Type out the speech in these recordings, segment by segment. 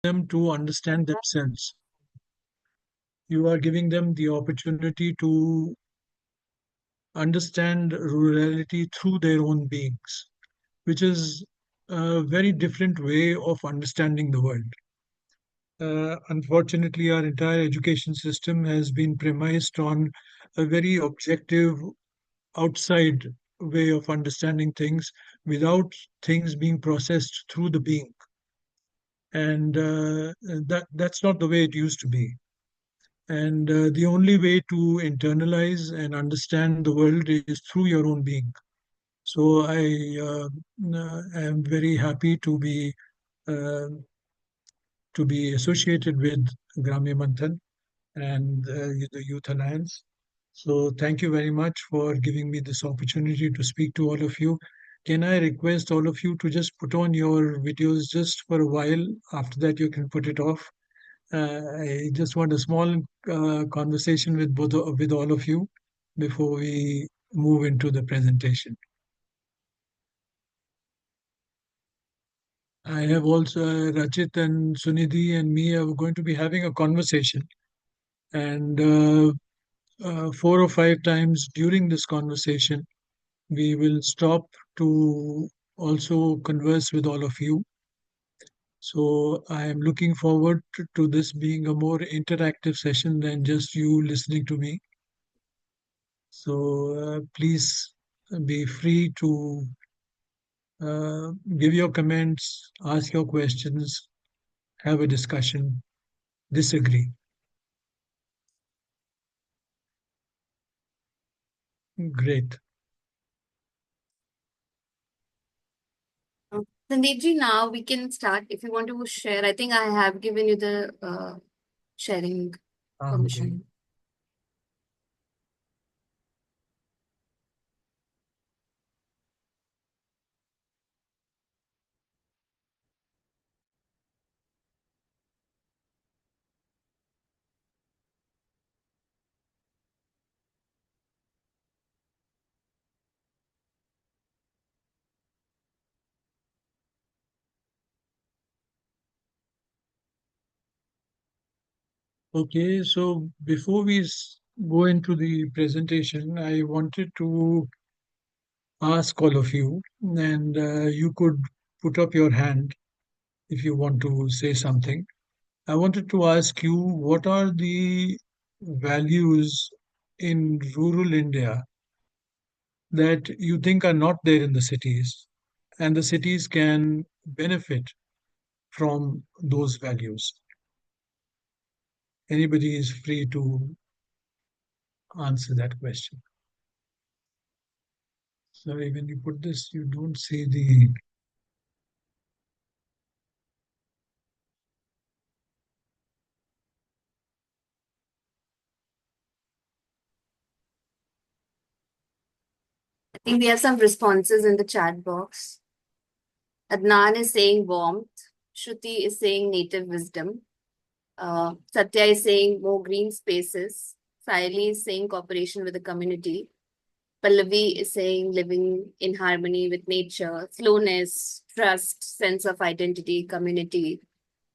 them to understand themselves. You are giving them the opportunity to understand rurality through their own beings, which is a very different way of understanding the world. Unfortunately, our entire education system has been premised on a very objective, outside way of understanding things without things being processed through the being. And that's not the way it used to be. And the only way to internalize and understand the world is through your own being. So I am very happy uh, to be associated with Gramya Manthan and the Youth Alliance. So thank you very much for giving me this opportunity to speak to all of you. Can I request all of you to just put on your videos just for a while? After that, you can put it off. I just want a small conversation with with all of you before we move into the presentation. I have also Rachit and Sunidhi and me are going to be having a conversation, and 4 or 5 times during this conversation, we will stop to also converse with all of you. So I am looking forward to this being a more interactive session than just you listening to me. So please be free to give your comments, ask your questions, have a discussion, disagree. Great. Sandeep ji, now we can start. If you want to share, I think I have given you the sharing Okay. permission. Okay, so before we go into the presentation, I wanted to ask all of you, and you could put up your hand if you want to say something. I wanted to ask you, what are the values in rural India that you think are not there in the cities, and the cities can benefit from those values? Anybody is free to answer that question. Sorry, when you put this, you don't see the. I think we have some responses in the chat box. Adnan is saying warmth. Shruti is saying native wisdom. Satya is saying more green spaces. Saili is saying cooperation with the community. Pallavi is saying living in harmony with nature, slowness, trust, sense of identity, community,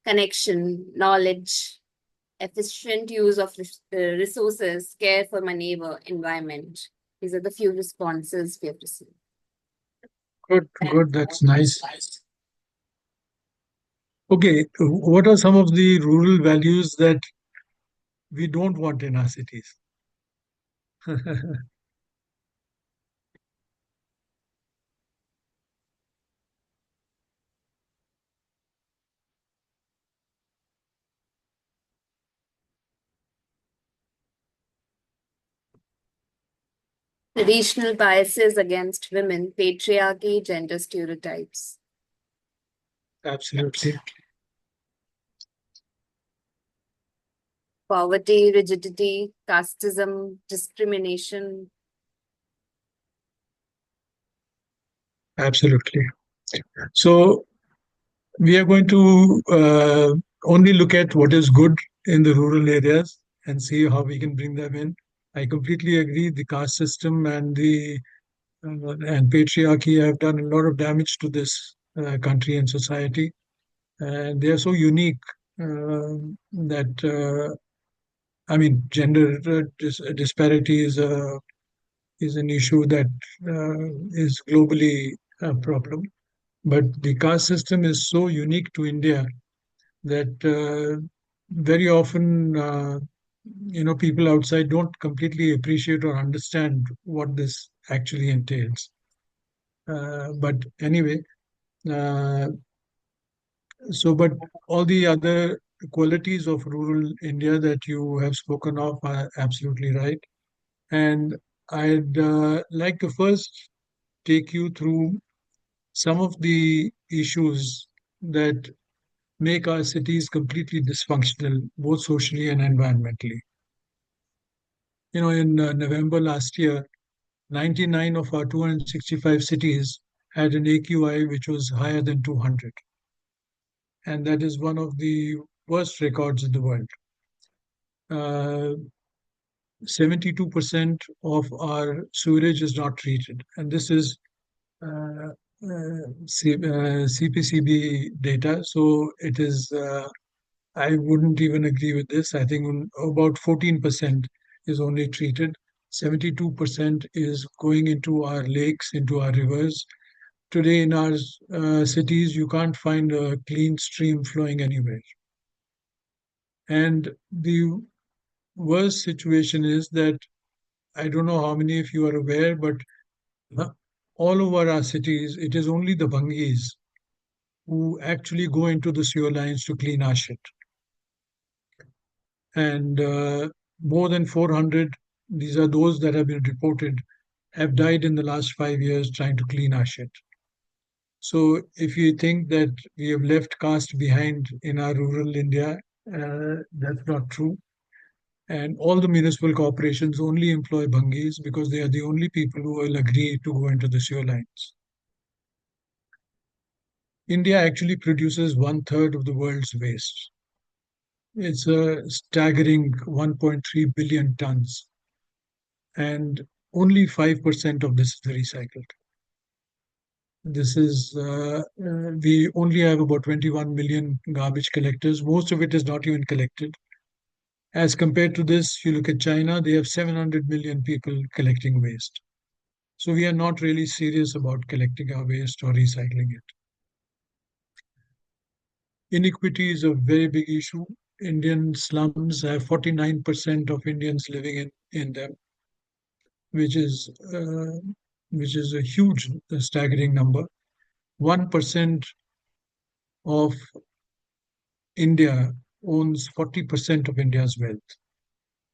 connection, knowledge, efficient use of resources, care for my neighbor, environment. These are the few responses we have received. Good, good, that's nice. Okay, what are some of the rural values that we don't want in our cities? Traditional biases against women, patriarchy, gender stereotypes. Absolutely. Poverty, rigidity, casteism, discrimination. Absolutely. So we are going to only look at what is good in the rural areas and see how we can bring them in. I completely agree. The caste system and patriarchy have done a lot of damage to this country and society, and they are so unique that I mean, gender disparity is an issue that is globally a problem. But the caste system is so unique to India that very often, people outside don't completely appreciate or understand what this actually entails. But anyway, uh, but all the other qualities of rural India that you have spoken of are absolutely right. And I'd like to first take you through some of the issues that make our cities completely dysfunctional, both socially and environmentally. In November last year, 99 of our 265 cities had an AQI which was higher than 200. And that is one of the worst records in the world. Uh, 72% of our sewage is not treated. And this is CPCB data. So it is, I wouldn't even agree with this. I think about 14% is only treated. 72% is going into our lakes, into our rivers. Today in our cities, you can't find a clean stream flowing anywhere. And the worst situation is that I don't know how many of you are aware, but uh, all over our cities, it is only the Bangis who actually go into the sewer lines to clean our shit. And more than 400, these are those that have been reported, have died in the last 5 years trying to clean our shit. So if you think that we have left caste behind in our rural India, that's not true. And all the municipal corporations only employ Bangis because they are the only people who will agree to go into the sewer lines. India actually produces one third of the world's waste. It's a staggering 1.3 billion tons, and only 5% of this is recycled. We only have about 21 million garbage collectors. Most of it is not even collected. As compared to this, you look at China, they have 700 million people collecting waste. So we are not really serious about collecting our waste or recycling it. Inequity is a very big issue. Indian slums have 49% of Indians living in them, which is uh, which is a huge, staggering number. 1% of India owns 40% of India's wealth,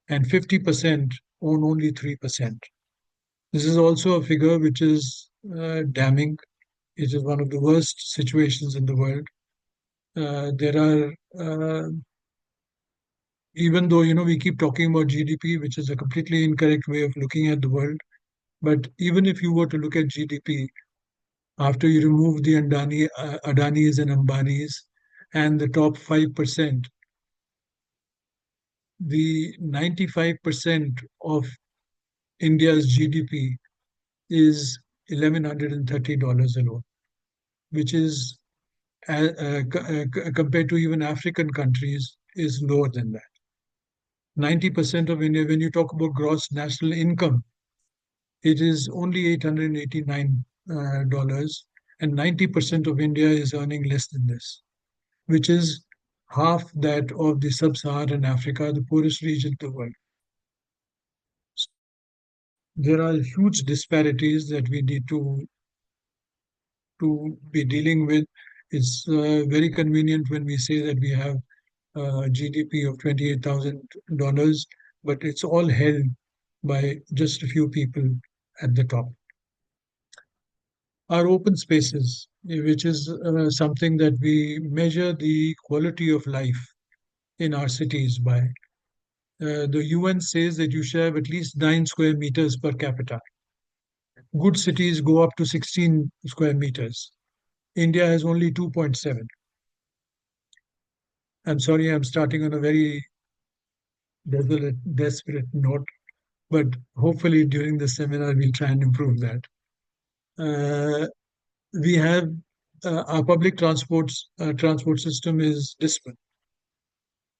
and 50% own only 3%. This is also a figure which is damning. It is one of the worst situations in the world. There are Even though we keep talking about GDP, which is a completely incorrect way of looking at the world, but even if you were to look at GDP after you remove the Adanis and Ambanis and the top 5%, the 95% of India's GDP is $1,130 alone, which is compared to even African countries is lower than that. 90% of India, when you talk about gross national income, it is only $889, and 90% of India is earning less than this, which is half that of the sub-Saharan Africa, the poorest region in the world. There are huge disparities that we need to be dealing with. It's very convenient when we say that we have a GDP of $28,000, but it's all held by just a few people at the top. Our open spaces, which is something that we measure the quality of life in our cities by. The UN says that you should have at least 9 square meters per capita. Good cities go up to 16 square meters. India has only 2.7. I'm sorry, I'm starting on a very desperate note, but hopefully during the seminar we'll try and improve that. We have Our public transport system is dismal.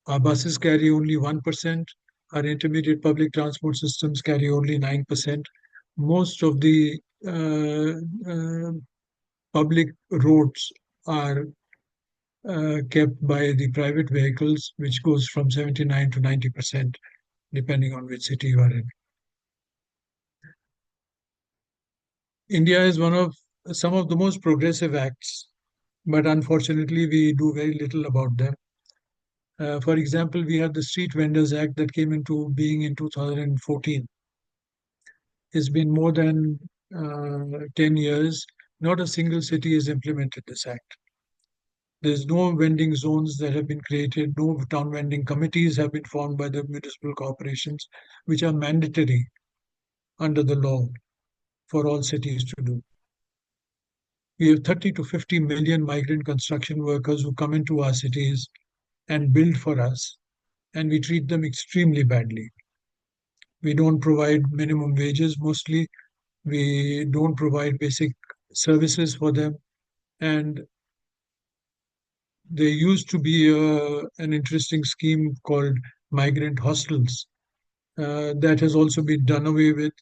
Our buses carry only 1%. Our intermediate public transport systems carry only 9%. Most of the public roads are kept by the private vehicles, which goes from 79 to 90%, depending on which city you are in. India is one of some of the most progressive acts, but unfortunately, we do very little about them. For example, we have the Street Vendors Act that came into being in 2014. It's been more than 10 years. Not a single city has implemented this act. There's no vending zones that have been created, no town vending committees have been formed by the municipal corporations, which are mandatory under the law for all cities to do. We have 30 to 50 million migrant construction workers who come into our cities and build for us, and we treat them extremely badly. We don't provide minimum wages mostly, we don't provide basic services for them, and there used to be an interesting scheme called migrant hostels that has also been done away with.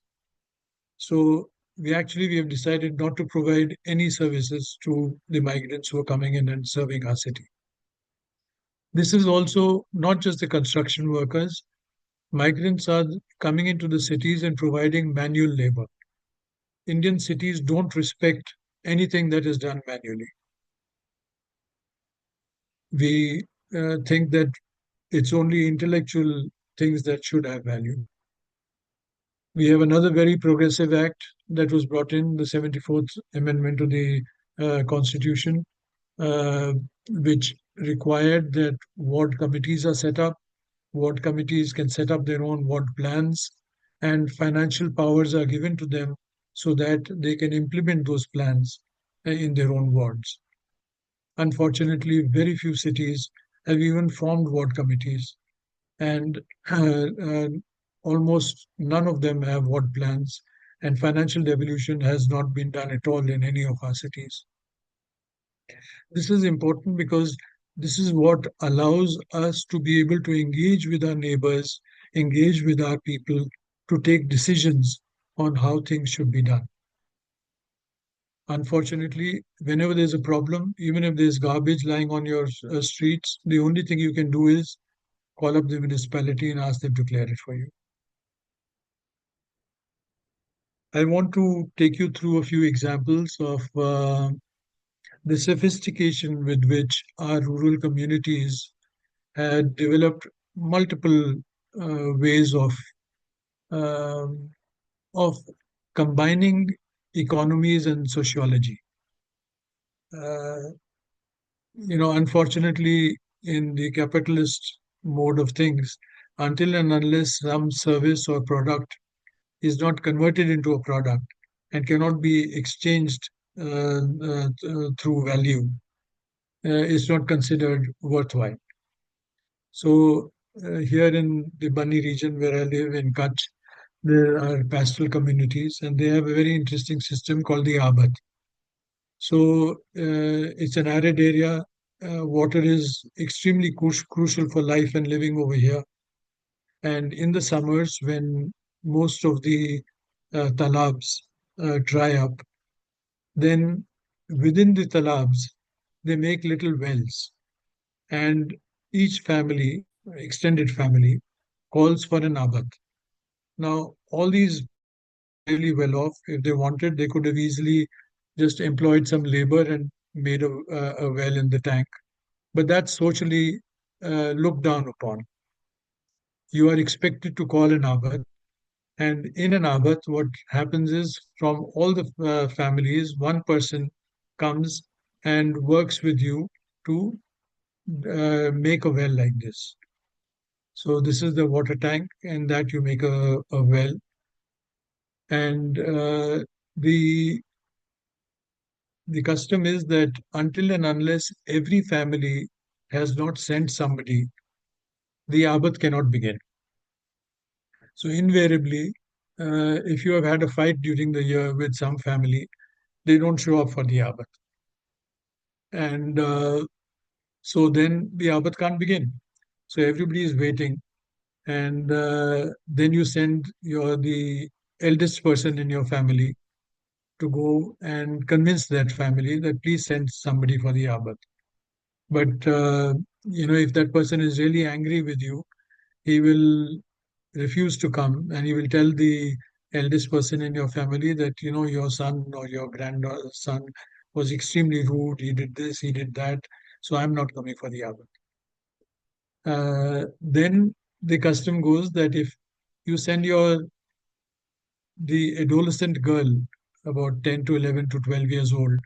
So we have decided not to provide any services to the migrants who are coming in and serving our city. This is also not just the construction workers. Migrants are coming into the cities and providing manual labor. Indian cities don't respect anything that is done manually. We think that it's only intellectual things that should have value. We have another very progressive act that was brought in, the 74th Amendment to the Constitution, uh, which required that ward committees are set up. Ward committees can set up their own ward plans, and financial powers are given to them so that they can implement those plans in their own wards. Unfortunately, very few cities have even formed ward committees, and almost none of them have ward plans, and financial devolution has not been done at all in any of our cities. This is important because this is what allows us to be able to engage with our neighbors, engage with our people, to take decisions on how things should be done. Unfortunately, whenever there's a problem, even if there's garbage lying on your streets, the only thing you can do is call up the municipality and ask them to clear it for you. I want to take you through a few examples of the sophistication with which our rural communities had developed multiple ways um, of combining economies and sociology. Uh, Unfortunately, in the capitalist mode of things, until and unless some service or product is not converted into a product and cannot be exchanged through value, is not considered worthwhile. So, here in the Bani region where I live in Kutch, there are pastoral communities and they have a very interesting system called the Abat. So, it's an arid area. Water is extremely crucial for life and living over here. And in the summers, when most of the talabs dry up, then within the talabs, they make little wells. And each family, extended family, calls for an abat. Now, all these really well off. If they wanted, they could have easily just employed some labor and made a well in the tank. But that's socially looked down upon. You are expected to call an abat. And in an abat, what happens is from all the families, one person comes and works with you to make a well like this. So this is the water tank, and that you make a well. And the the custom is that until and unless every family has not sent somebody, the abat cannot begin. So invariably, if you have had a fight during the year with some family, they don't show up for the abat, and so then the abat can't begin. So everybody is waiting, and then you send the eldest person in your family to go and convince that family that please send somebody for the abat. But if that person is really angry with you, he will refuse to come, and he will tell the eldest person in your family that your son or your grandson was extremely rude. He did this, he did that, so I'm not coming for the abat. Then the custom goes that if you send the adolescent girl, about 10 to 11 to 12 years old,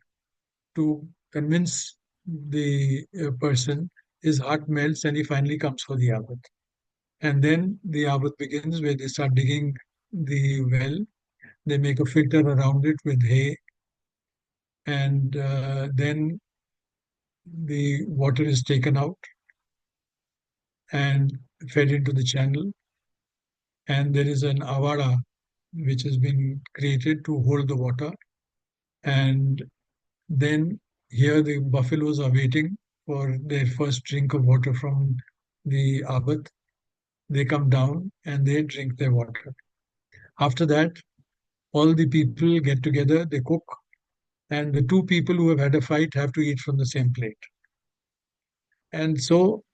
to convince the person, his heart melts and he finally comes for the abat. And then the abat begins, where they start digging the well. They make a filter around it with hay, and then the water is taken out and fed into the channel. And there is an awada which has been created to hold the water. And then here the buffaloes are waiting for their first drink of water from the abat. They come down and they drink their water. After that, all the people get together, they cook, and the two people who have had a fight have to eat from the same plate. And so,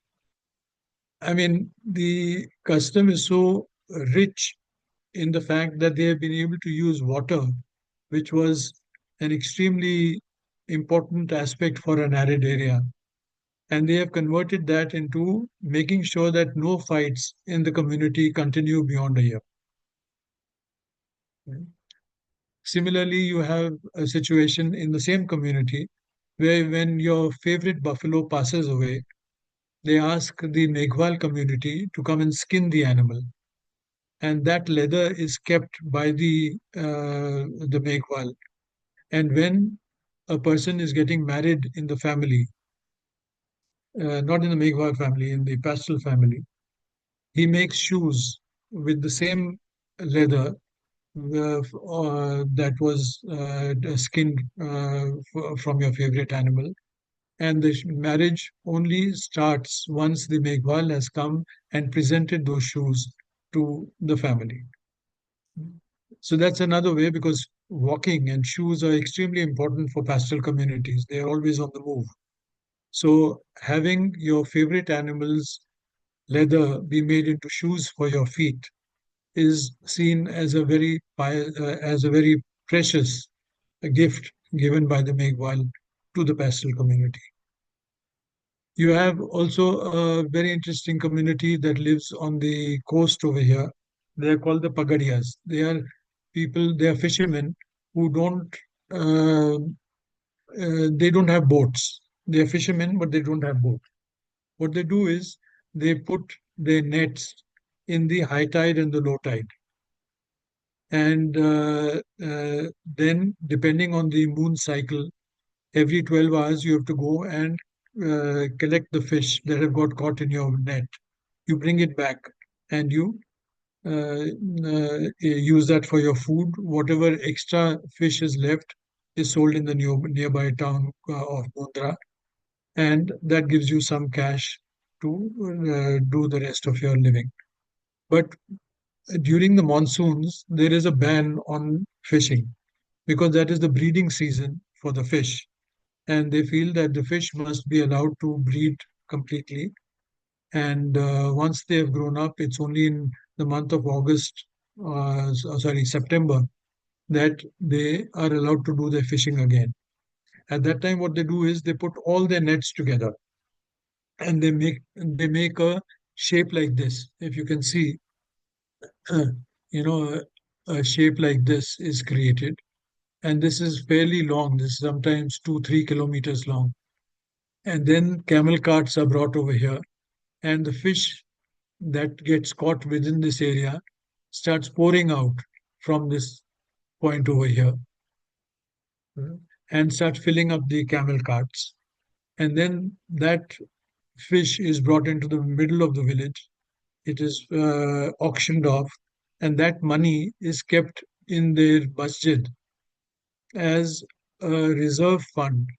I mean, the custom is so rich in the fact that they have been able to use water, which was an extremely important aspect for an arid area. And they have converted that into making sure that no fights in the community continue beyond a year. Similarly, you have a situation in the same community where when your favorite buffalo passes away, they ask the Meghwal community to come and skin the animal. And that leather is kept by the Meghwal. And when a person is getting married in the family, not in the Meghwal family, in the pastoral family, he makes shoes with the same leather that was skinned from your favorite animal. And the marriage only starts once the Meghwal has come and presented those shoes to the family. So that's another way, because walking and shoes are extremely important for pastoral communities. They are always on the move. So having your favorite animal's leather be made into shoes for your feet is seen as as a very precious gift given by the Meghwal to the pastoral community. You have also a very interesting community that lives on the coast over here. They are called the Pagadiyas. They are fishermen who uh, they don't have boats. They are fishermen, but they don't have boats. What they do is they put their nets in the high tide and the low tide. And then, depending on the moon cycle, every 12 hours you have to go and collect the fish that have got caught in your net. You bring it back and you use that for your food. Whatever extra fish is left is sold in the nearby town of Mundra, and that gives you some cash to do the rest of your living. But during the monsoons, there is a ban on fishing because that is the breeding season for the fish. And they feel that the fish must be allowed to breed completely. And once they have grown up, it's only in the month of September, that they are allowed to do their fishing again. At that time, what they do is they put all their nets together and they make a shape like this. If you can see, you know, a shape like this is created, and this is fairly long. This is sometimes 2, 3 kilometers long. And then camel carts are brought over here, and the fish that gets caught within this area starts pouring out from this point over here, and start filling up the camel carts. And then that fish is brought into the middle of the village. It is auctioned off, and that money is kept in their masjid as a reserve fund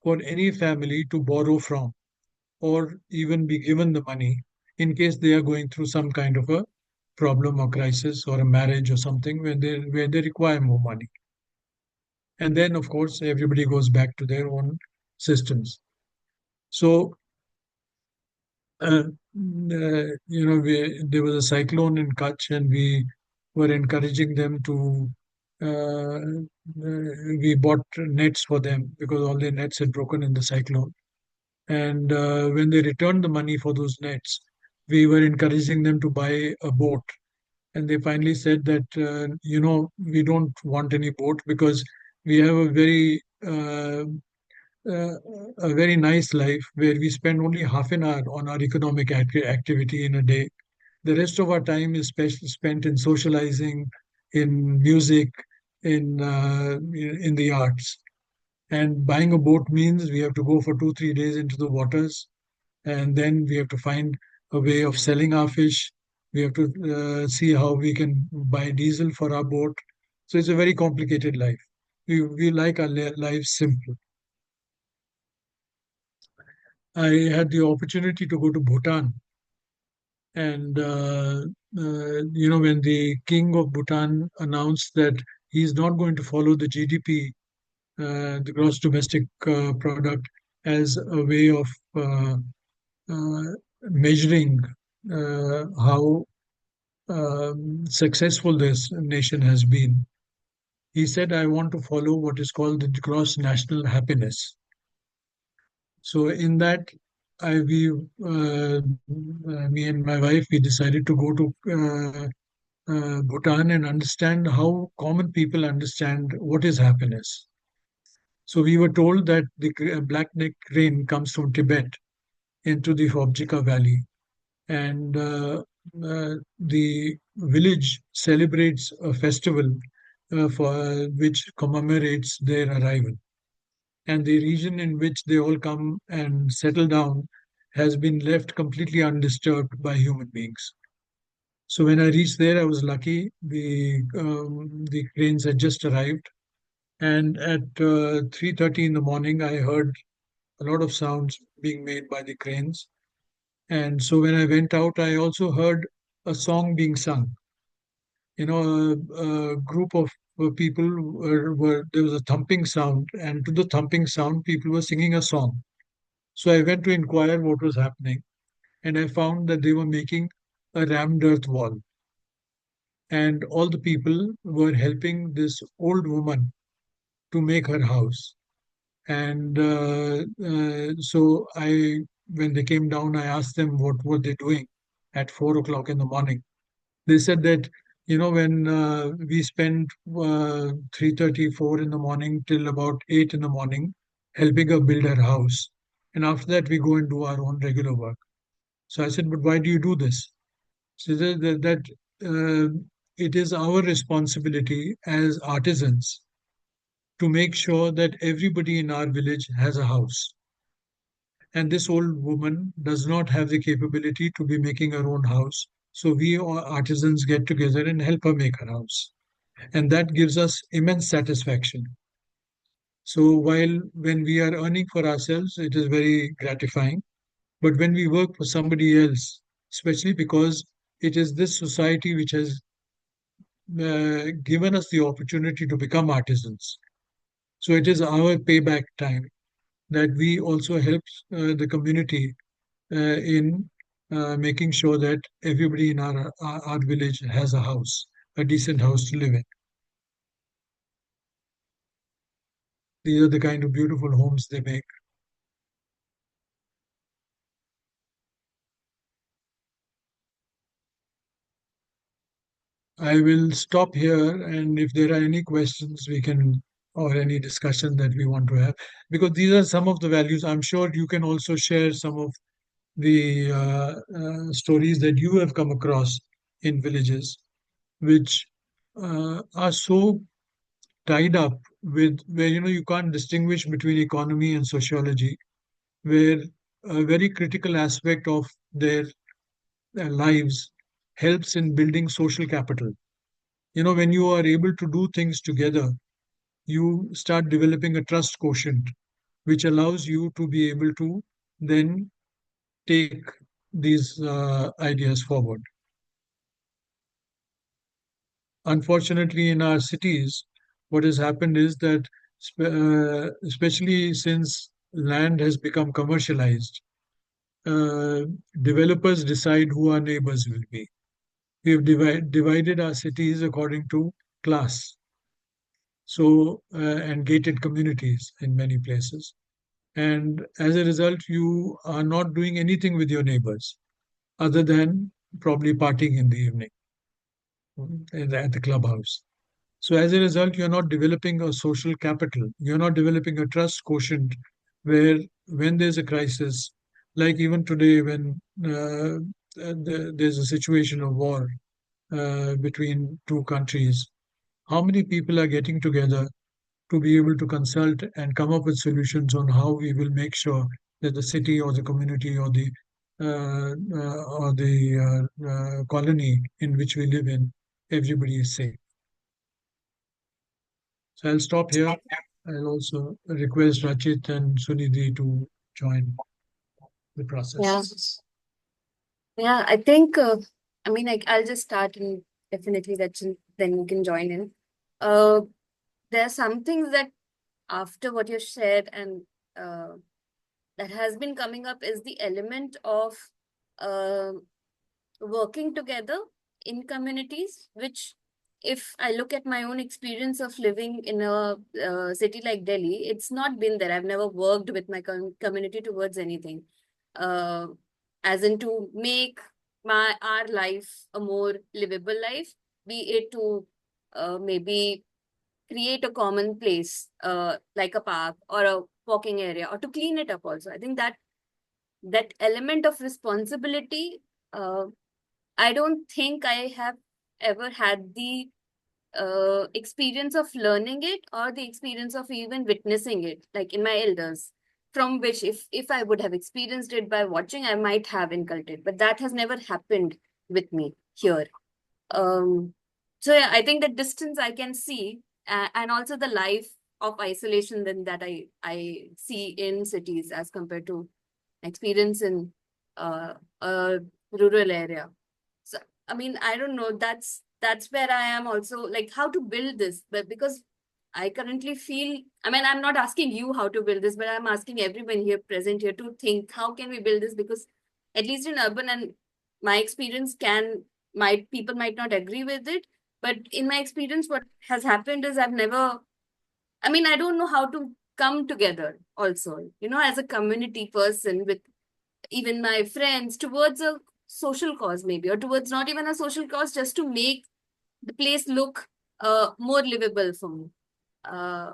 for any family to borrow from or even be given the money in case they are going through some kind of a problem or crisis or a marriage or something where they require more money. And then, of course, everybody goes back to their own systems. So, there was a cyclone in Kutch, and we were encouraging them to. We bought nets for them because all their nets had broken in the cyclone. And when they returned the money for those nets, we were encouraging them to buy a boat. And they finally said that, we don't want any boat because we have uh, a very nice life where we spend only half an hour on our economic activity in a day. The rest of our time is spent in socializing, in music, in the arts. And buying a boat means we have to go for 2 3 days into the waters, and then we have to find a way of selling our fish. We have to see how we can buy diesel for our boat. So it's a very complicated life. We like our lives simple. I had the opportunity to go to Bhutan, and when the king of Bhutan announced that he's not going to follow the GDP, the gross domestic product, as a way of uh, measuring how successful this nation has been. He said, I want to follow what is called the gross national happiness. So, in that, me and my wife, we decided to go to Bhutan and understand how common people understand what is happiness. So, we were told that the black neck crane comes from Tibet into the Hobjika Valley, and the village celebrates a festival for which commemorates their arrival. And the region in which they all come and settle down has been left completely undisturbed by human beings. So when I reached there, I was lucky. The cranes had just arrived, and at 3:30 in the morning, I heard a lot of sounds being made by the cranes. And so when I went out, I also heard a song being sung. A group of people there was a thumping sound, and to the thumping sound, people were singing a song. So I went to inquire what was happening, and I found that they were making a rammed earth wall, and all the people were helping this old woman to make her house. And when they came down, I asked them what were they doing at 4 o'clock in the morning. They said that, when we spend 3:34 in the morning till about 8 in the morning helping her build her house, and after that we go and do our own regular work. So I said, but why do you do this? So that it is our responsibility as artisans to make sure that everybody in our village has a house. And this old woman does not have the capability to be making her own house. So we all artisans get together and help her make her house. And that gives us immense satisfaction. So while when we are earning for ourselves, it is very gratifying. But when we work for somebody else, especially because it is this society which has given us the opportunity to become artisans. So it is our payback time that we also help the community in making sure that everybody in our village has a house, a decent house to live in. These are the kind of beautiful homes they make. I will stop here, and if there are any questions, we can, or any discussion that we want to have, because these are some of the values. I'm sure you can also share some of the stories that you have come across in villages, which are so tied up with where you can't distinguish between economy and sociology, where a very critical aspect of their lives helps in building social capital. When you are able to do things together, you start developing a trust quotient, which allows you to be able to then take these ideas forward. Unfortunately, in our cities, what has happened is that, especially since land has become commercialized, uh, developers decide who our neighbors will be. We have divided our cities according to class, and gated communities in many places. And as a result, you are not doing anything with your neighbors other than probably partying in the evening at the clubhouse. So as a result, you're not developing a social capital. You're not developing a trust quotient where when there's a crisis, like even today when there's a situation of war between two countries, how many people are getting together to be able to consult and come up with solutions on how we will make sure that the city or the community or the colony in which we live in, everybody is safe. So I'll stop here. I'll also request Rachit and Sunidhi to join the Yeah. process. Yeah, I think, I mean, I'll just start and definitely then you can join in. Uh, there are some things that after what you shared and uh, that has been coming up is the element of uh, working together in communities, which if I look at my own experience of living in a city like Delhi, it's not been there. I've never worked with my community towards anything. Uh, as in to make our life a more livable life, be it to maybe create a common place like a park or a walking area or to clean it up also. I think that element of responsibility, uh, I don't think I have ever had the experience of learning it or the experience of even witnessing it, like in my elders, from which if I would have experienced it by watching, I might have inculcated. But that has never happened with me here. So yeah, I think the distance I can see, and also the life of isolation then that I see in cities as compared to experience in a rural area. So I mean, I don't know. That's where I am also, like how to build this, but because I currently feel, I mean, I'm not asking you how to build this, but I'm asking everyone here present here to think how can we build this, because at least in urban and my experience can might people might not agree with it, but in my experience what has happened is I've never, I mean, I don't know how to come together also, as a community person with even my friends towards a social cause maybe, or towards not even a social cause, just to make the place look more livable for me. uh,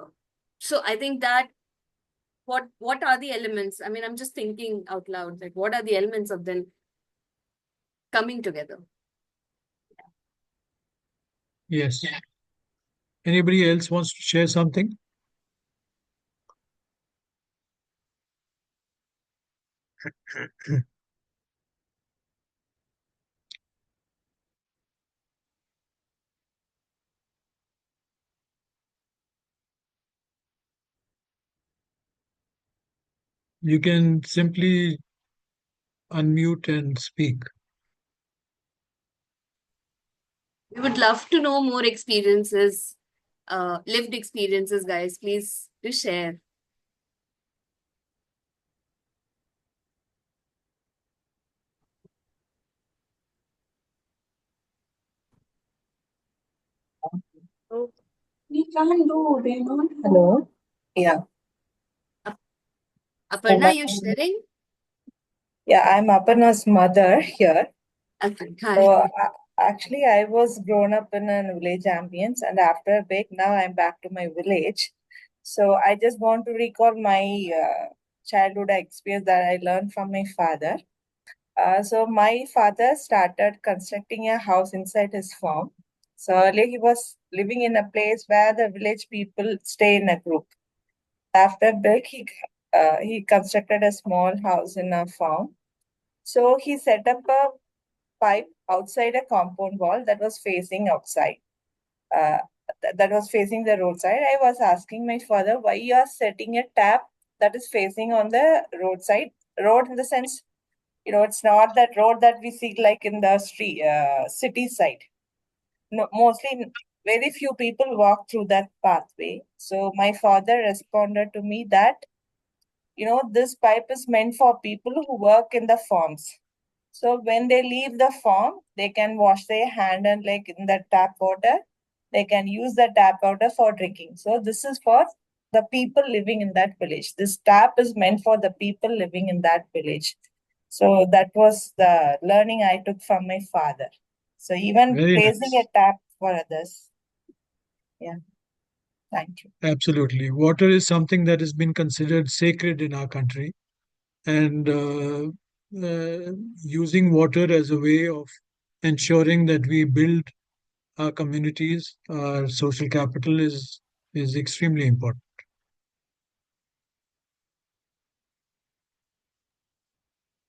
so I think that what are the elements, I mean, I'm just thinking out loud, like what are the elements of them coming together? Yes. Anybody else wants to share something? You can simply unmute and speak. We would love to know more experiences, lived experiences, guys. Please do share. So we can't do, they don't. Hello. Yeah. So Aparna, you sharing? yeah, I'm Aparna's mother here. Okay, So hi. actually, I was grown up in a village ambience, and after a bit, now I'm back to my village. So I just want to recall my childhood experience that I learned from my father. So my father started constructing a house inside his farm. So earlier he was living in a place where the village people stay in a group. After that, he constructed a small house in a farm. So he set up a pipe outside a compound wall that was facing outside. Uh, that was facing the roadside. I was asking my father why you are setting a tap that is facing on the roadside, road in the sense It's not that road that we see like in the street, city side. No, mostly very few people walk through that pathway. So my father responded to me that, this pipe is meant for people who work in the farms. So when they leave the farm, they can wash their hand and like in the tap water, they can use the tap water for drinking. So this is for the people living in that village. This tap is meant for the people living in that village. So that was the learning I took from my father. So even Very placing a nice. tap for others. Yeah, thank you. Absolutely. Water is something that has been considered sacred in our country, and using water as a way of ensuring that we build our communities, our social capital is extremely important.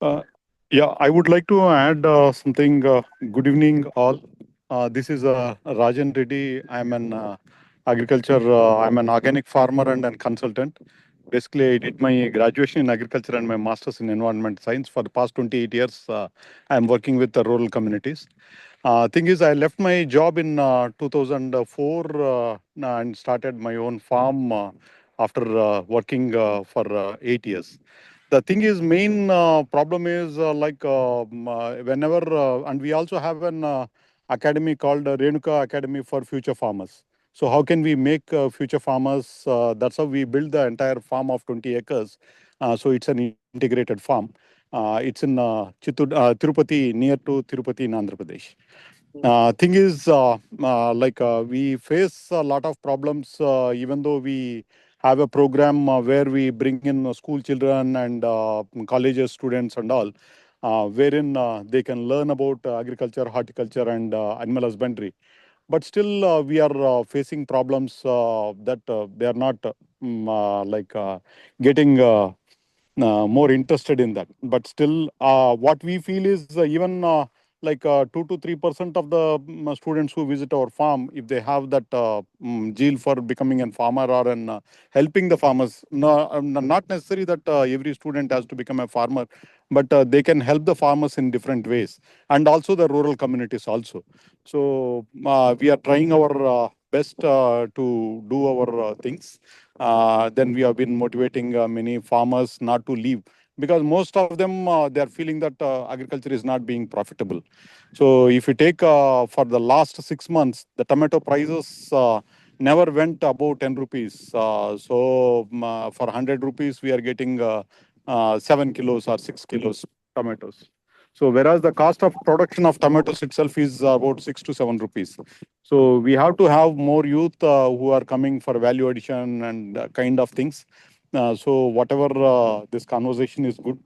Uh, yeah, I would like to add something. Good evening, all. This is Rajan Reddy. I'm an agriculture. I'm an organic farmer and a consultant. Basically, I did my graduation in agriculture and my master's in environment science. For the past 28 years, I'm working with the rural communities. Thing is, I left my job in 2004 and started my own farm after working for 8 years. The thing is, main problem is whenever, and we also have an academy called Renuka Academy for Future Farmers. So how can we make future farmers? That's how we build the entire farm of 20 acres. So it's an integrated farm. It's in Tirupati, near to Tirupati in Andhra Pradesh. Thing is, we face a lot of problems, even though we have a program where we bring in school children and colleges students and all, wherein they can learn about agriculture, horticulture, and animal husbandry. But still, we are facing problems that they are not getting. More interested in that. But still, what we feel is even 2 to 3% of the students who visit our farm, if they have that zeal for becoming a farmer or an helping the farmers, no, not necessary that every student has to become a farmer, but they can help the farmers in different ways, and also the rural communities also. So we are trying our best to do our things. Then we have been motivating many farmers not to leave, because most of them they are feeling that agriculture is not being profitable. So if you take for the last 6 months, the tomato prices never went above 10 rupees. For 100 rupees, we are getting 7 kilos or 6 kilos tomatoes. So whereas the cost of production of tomatoes itself is about 6 to 7 rupees. So we have to have more youth who are coming for value addition and kind of things. So whatever this conversation is good,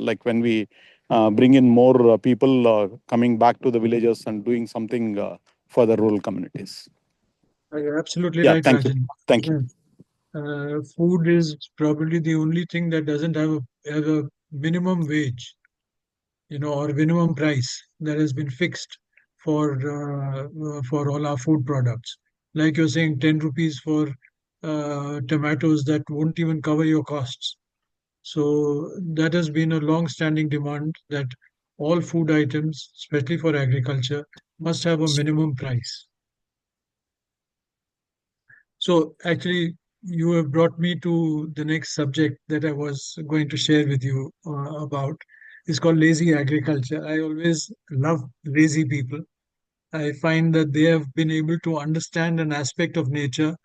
like when we bring in more people coming back to the villages and doing something for the rural communities. You're absolutely Yeah, right, thank you. Rajan. Thank you. Food is probably the only thing that doesn't have a minimum wage, or minimum price that has been fixed for all our food products. Like you're saying, 10 rupees for tomatoes that won't even cover your costs. So that has been a long-standing demand that all food items, especially for agriculture, must have a minimum price. So actually, you have brought me to the next subject that I was going to share with you about. It's called lazy agriculture. I always love lazy people. I find that they have been able to understand an aspect of nature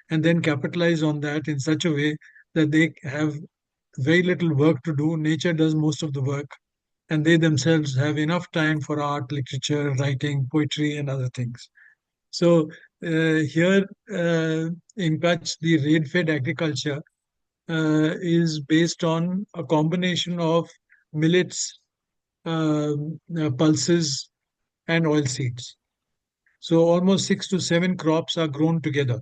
and then capitalize on that in such a way that they have very little work to do. Nature does most of the work, and they themselves have enough time for art, literature, writing, poetry, and other things. So here in Kutch, the rain-fed agriculture is based on a combination of millets, pulses, and oilseeds. So almost 6 to 7 crops are grown together.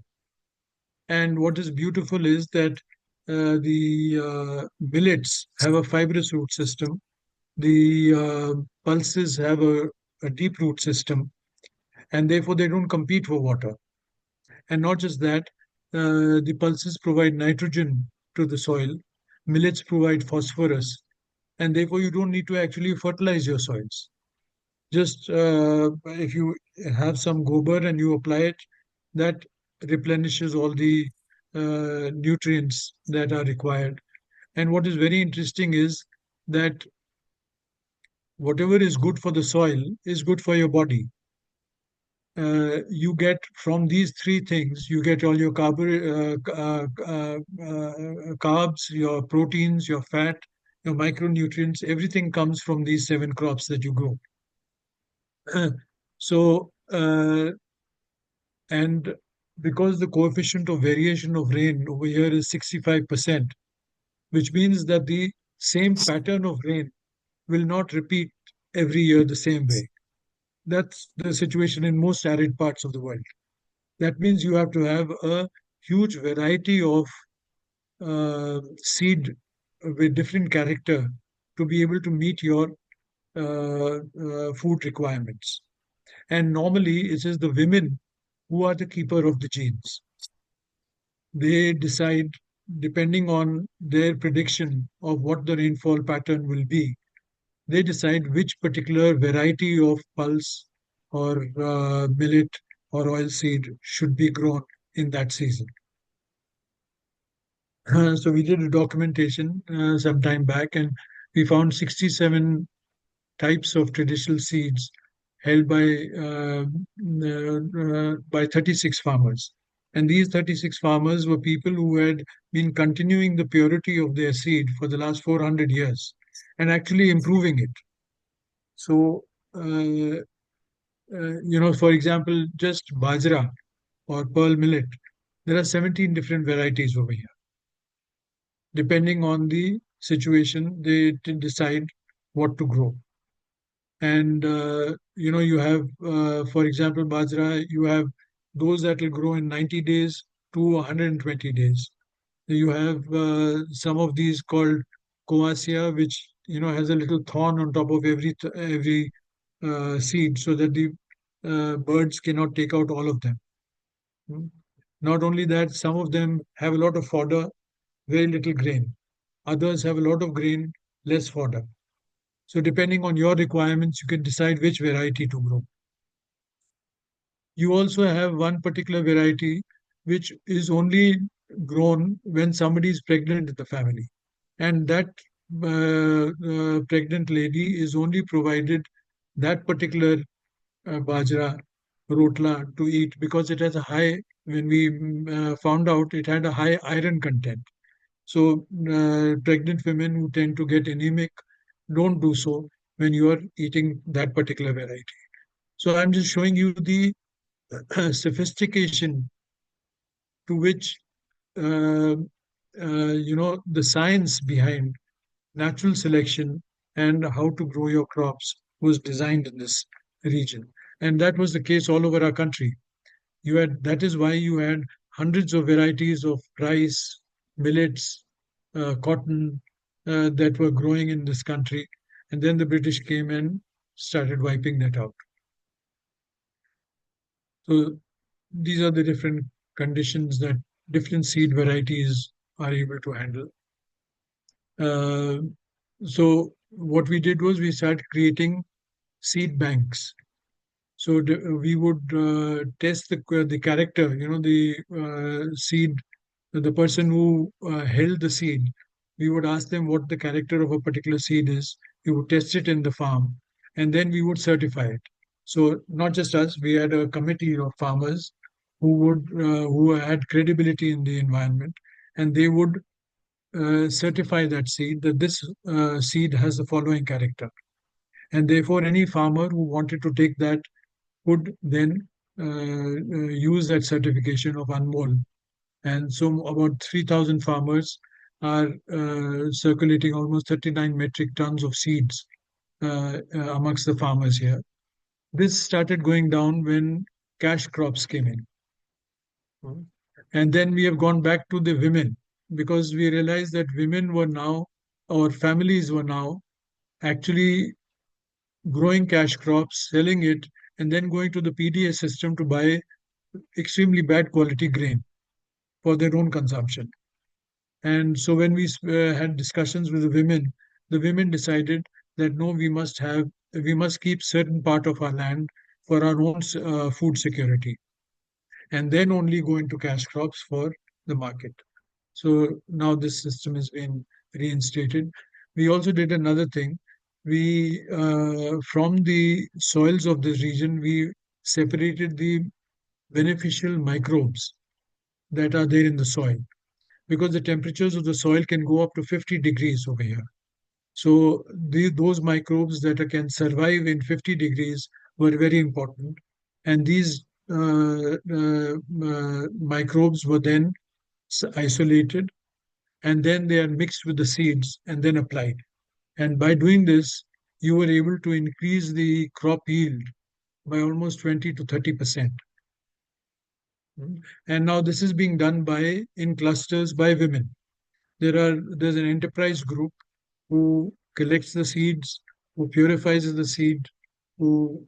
And what is beautiful is that the millets have a fibrous root system. The pulses have a deep root system, and therefore they don't compete for water. And not just that, the pulses provide nitrogen to the soil, millets provide phosphorus, and therefore you don't need to actually fertilize your soils. Just if you have some gobar and you apply it, that replenishes all the nutrients that are required. And what is very interesting is that whatever is good for the soil is good for your body. You get from these three things, you get all your carbs, your proteins, your fat, your micronutrients, everything comes from these seven crops that you grow. So, and because the coefficient of variation of rain over here is 65%, which means that the same pattern of rain will not repeat every year the same way. That's the situation in most arid parts of the world. That means you have to have a huge variety of seed with different character to be able to meet your food requirements. And normally it is the women who are the keeper of the genes. They decide, depending on their prediction of what the rainfall pattern will be, they decide which particular variety of pulse or millet or oilseed should be grown in that season. So we did a documentation some time back, and we found 67 types of traditional seeds held by 36 farmers. And these 36 farmers were people who had been continuing the purity of their seed for the last 400 years and actually improving it. So, for example, just bajra or pearl millet, there are 17 different varieties over here. Depending on the situation, they decide what to grow. And you have, for example, bajra, you have those that will grow in 90 days to 120 days. You have some of these called koasia, which has a little thorn on top of every seed, so that the birds cannot take out all of them. Hmm. Not only that, some of them have a lot of fodder, very little grain. Others have a lot of grain, less fodder. So depending on your requirements, you can decide which variety to grow. You also have one particular variety which is only grown when somebody is pregnant in the family. And that pregnant lady is only provided that particular bajra, rotla to eat because it has a high, when we found out it had a high iron content. So pregnant women who tend to get anemic don't do so when you are eating that particular variety. So I'm just showing you the sophistication to which uh, the science behind natural selection and how to grow your crops was designed in this region. And that was the case all over our country. That is why you had hundreds of varieties of rice, millets, cotton that were growing in this country. And then the British came and started wiping that out. So these are the different conditions that different seed varieties are able to handle. So what we did was we started creating seed banks. So we would test the character, the seed, the person who held the seed. We would ask them what the character of a particular seed is. We would test it in the farm, and then we would certify it. So not just us, we had a committee of farmers who had credibility in the environment, and they would certify that seed that this seed has the following character, and therefore any farmer who wanted to take that would then use that certification of Anmol. And so about 3,000 farmers are circulating almost 39 metric tons of seeds amongst the farmers here. This started going down when cash crops came in. And then we have gone back to the women because we realized that women were now, or families were now, actually growing cash crops, selling it, and then going to the PDS system to buy extremely bad quality grain for their own consumption. And so when we had discussions with the women, the women decided that no, we must keep certain part of our land for our own food security, and then only go into cash crops for the market. So now this system has been reinstated. We also did another thing. We, from the soils of this region, we separated the beneficial microbes that are there in the soil, because the temperatures of the soil can go up to 50 degrees over here. So those microbes that can survive in 50 degrees were very important. And these microbes were then isolated, and then they are mixed with the seeds and then applied. And by doing this, you were able to increase the crop yield by almost 20 to 30%. And now this is being done by in clusters by women. There's an enterprise group who collects the seeds, who purifies the seed, who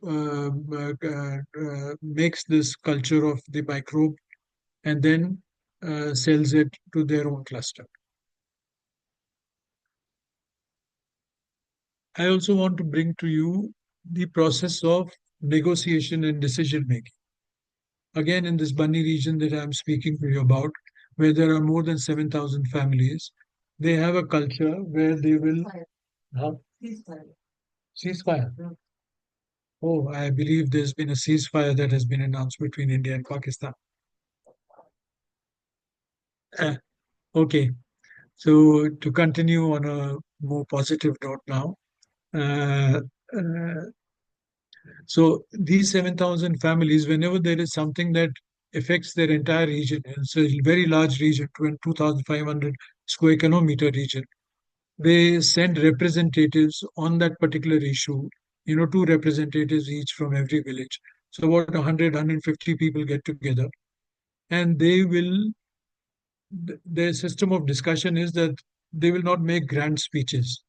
makes this culture of the microbe, and then sells it to their own cluster. I also want to bring to you the process of negotiation and decision making. Again, in this Bunny region that I'm speaking to you about, where there are more than 7,000 families, they have a culture where they will have ceasefire. Oh, I believe there's been a ceasefire that has been announced between India and Pakistan. Uh, okay, so to continue on a more positive note now, uh, uh, so these 7,000 families, whenever there is something that affects their entire region, and it's a very large region, 2,500 square kilometer region, they send representatives on that particular issue, two representatives each from every village. So about 100, 150 people get together, and their system of discussion is that they will not make grand speeches,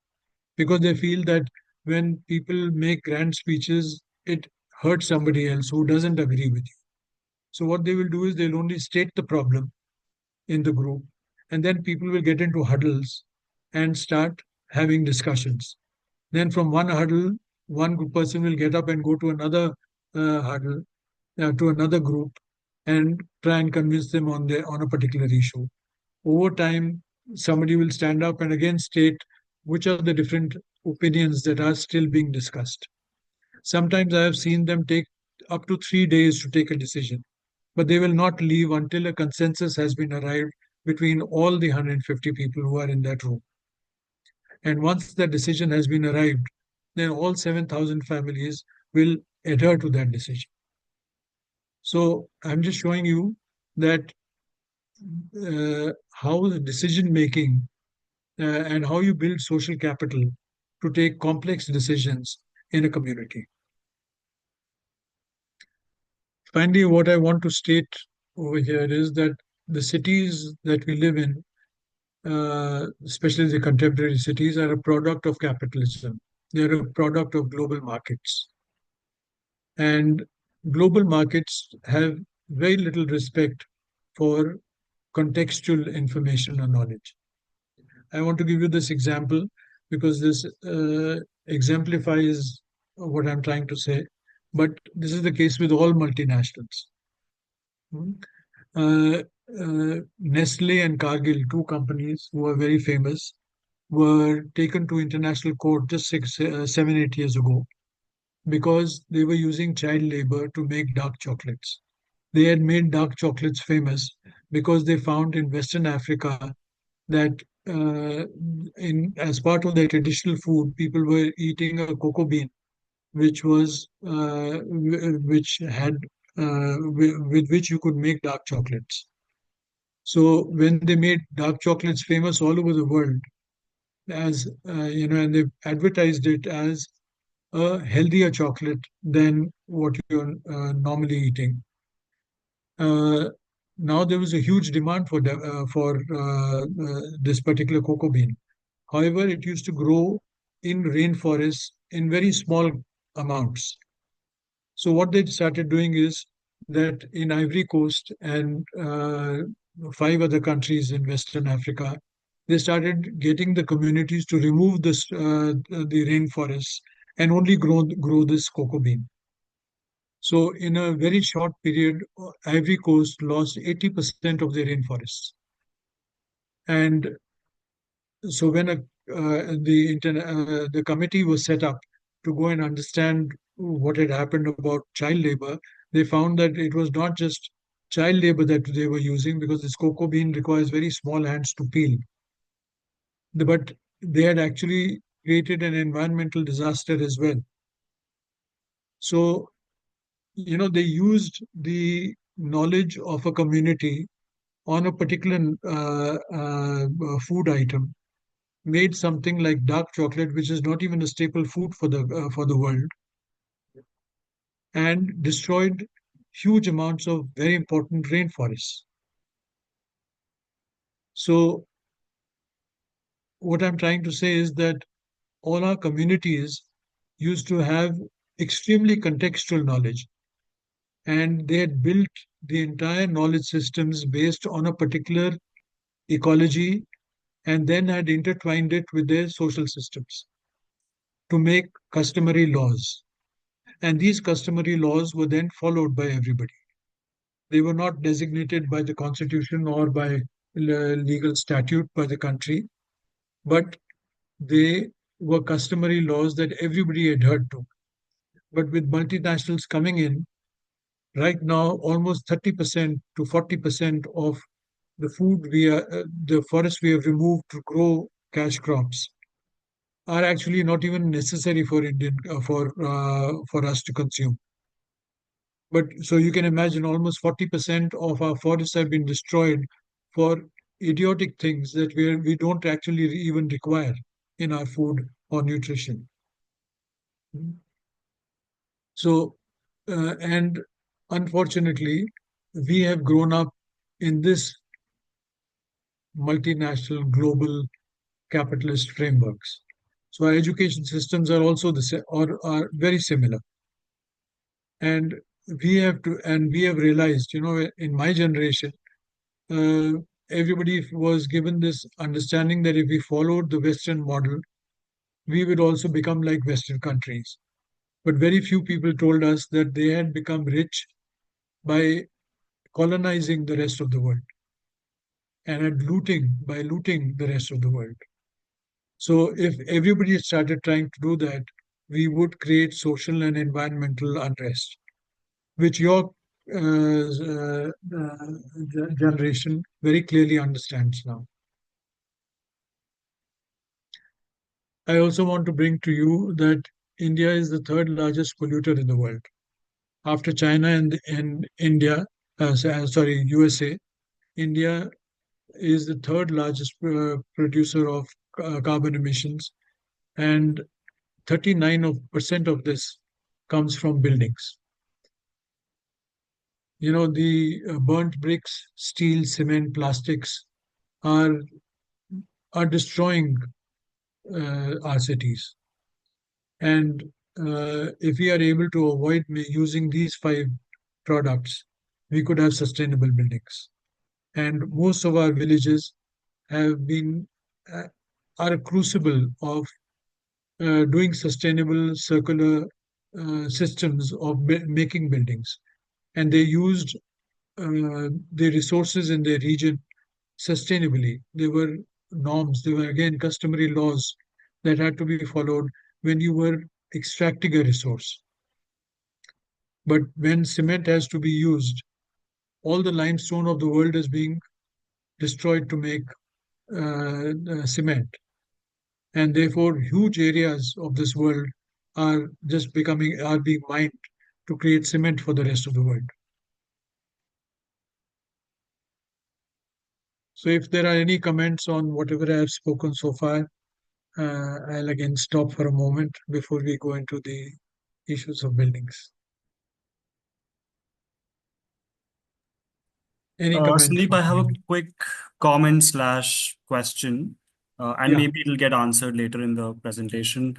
because they feel that when people make grand speeches, it hurts somebody else who doesn't agree with you. So what they will do is they'll only state the problem in the group, and then people will get into huddles and start having discussions. Then from one huddle, person will get up and go to another huddle, to another group, and try and convince them on a particular issue. Over time, somebody will stand up and again state which are the different opinions that are still being discussed. Sometimes I have seen them take up to 3 days to take a decision, but they will not leave until a consensus has been arrived between all the 150 people who are in that room. And once that decision has been arrived, then all 7,000 families will adhere to that decision. So I'm just showing you that how the decision making and how you build social capital to take complex decisions in a community. Finally, what I want to state over here is that the cities that we live in, especially the contemporary cities, are a product of capitalism. They're a product of global markets. And global markets have very little respect for contextual information or knowledge. I want to give you this example because this exemplifies what I'm trying to say. But this is the case with all multinationals. Hmm. Nestle and Cargill, two companies who are very famous, were taken to international court just 7, 8 years ago because they were using child labor to make dark chocolates. They had made dark chocolates famous because they found in Western Africa that in as part of their traditional food, people were eating a cocoa bean, which was which had with which you could make dark chocolates. So when they made dark chocolates famous all over the world, as and they advertised it as a healthier chocolate than what you're normally eating. Now there was a huge demand for this particular cocoa bean. However, it used to grow in rainforests in very small amounts. So what they started doing is that in Ivory Coast and 5 other countries in Western Africa, they started getting the communities to remove the rainforests and only grow this cocoa bean. So in a very short period, Ivory Coast lost 80% of their rainforests. And so when the committee was set up to go and understand what had happened about child labor, they found that it was not just child labor that they were using, because this cocoa bean requires very small hands to peel. But they had actually created an environmental disaster as well. So, they used the knowledge of a community on a particular food item, made something like dark chocolate, which is not even a staple food for the world, and destroyed huge amounts of very important rainforests. So, what I'm trying to say is that all our communities used to have extremely contextual knowledge, and they had built the entire knowledge systems based on a particular ecology, and then had intertwined it with their social systems to make customary laws. And these customary laws were then followed by everybody. They were not designated by the constitution or by legal statute by the country, but they were customary laws that everybody adhered to. But with multinationals coming in, right now, almost 30% to 40% of the forests we have removed to grow cash crops are actually not even necessary for us to consume. But so you can imagine, almost 40% of our forests have been destroyed for idiotic things that we don't actually even require in our food or nutrition. So, and unfortunately, we have grown up in this multinational global capitalist frameworks. So our education systems are also or are very similar. And we have realized, in my generation, uh, everybody was given this understanding that if we followed the Western model, we would also become like Western countries. But very few people told us that they had become rich by colonizing the rest of the world, and by looting the rest of the world. So if everybody started trying to do that, we would create social and environmental unrest, which your generation very clearly understands now. I also want to bring to you that India is the third largest polluter in the world. After China and India, USA, India is the third largest producer of carbon emissions, and 39% of this comes from buildings. The burnt bricks, steel, cement, plastics are destroying our cities. And if we are able to avoid using these five products, we could have sustainable buildings. And most of our villages have been are a crucible of doing sustainable circular systems of making buildings. And they used the resources in their region sustainably. There were norms, there were again customary laws that had to be followed when you were extracting a resource. But when cement has to be used, all the limestone of the world is being destroyed to make cement. And therefore, huge areas of this world are being mined to create cement for the rest of the world. So if there are any comments on whatever I have spoken so far, I'll again stop for a moment before we go into the issues of buildings. Any comments? Sandeep, I have a quick comment slash question, and Yeah. maybe it'll get answered later in the presentation.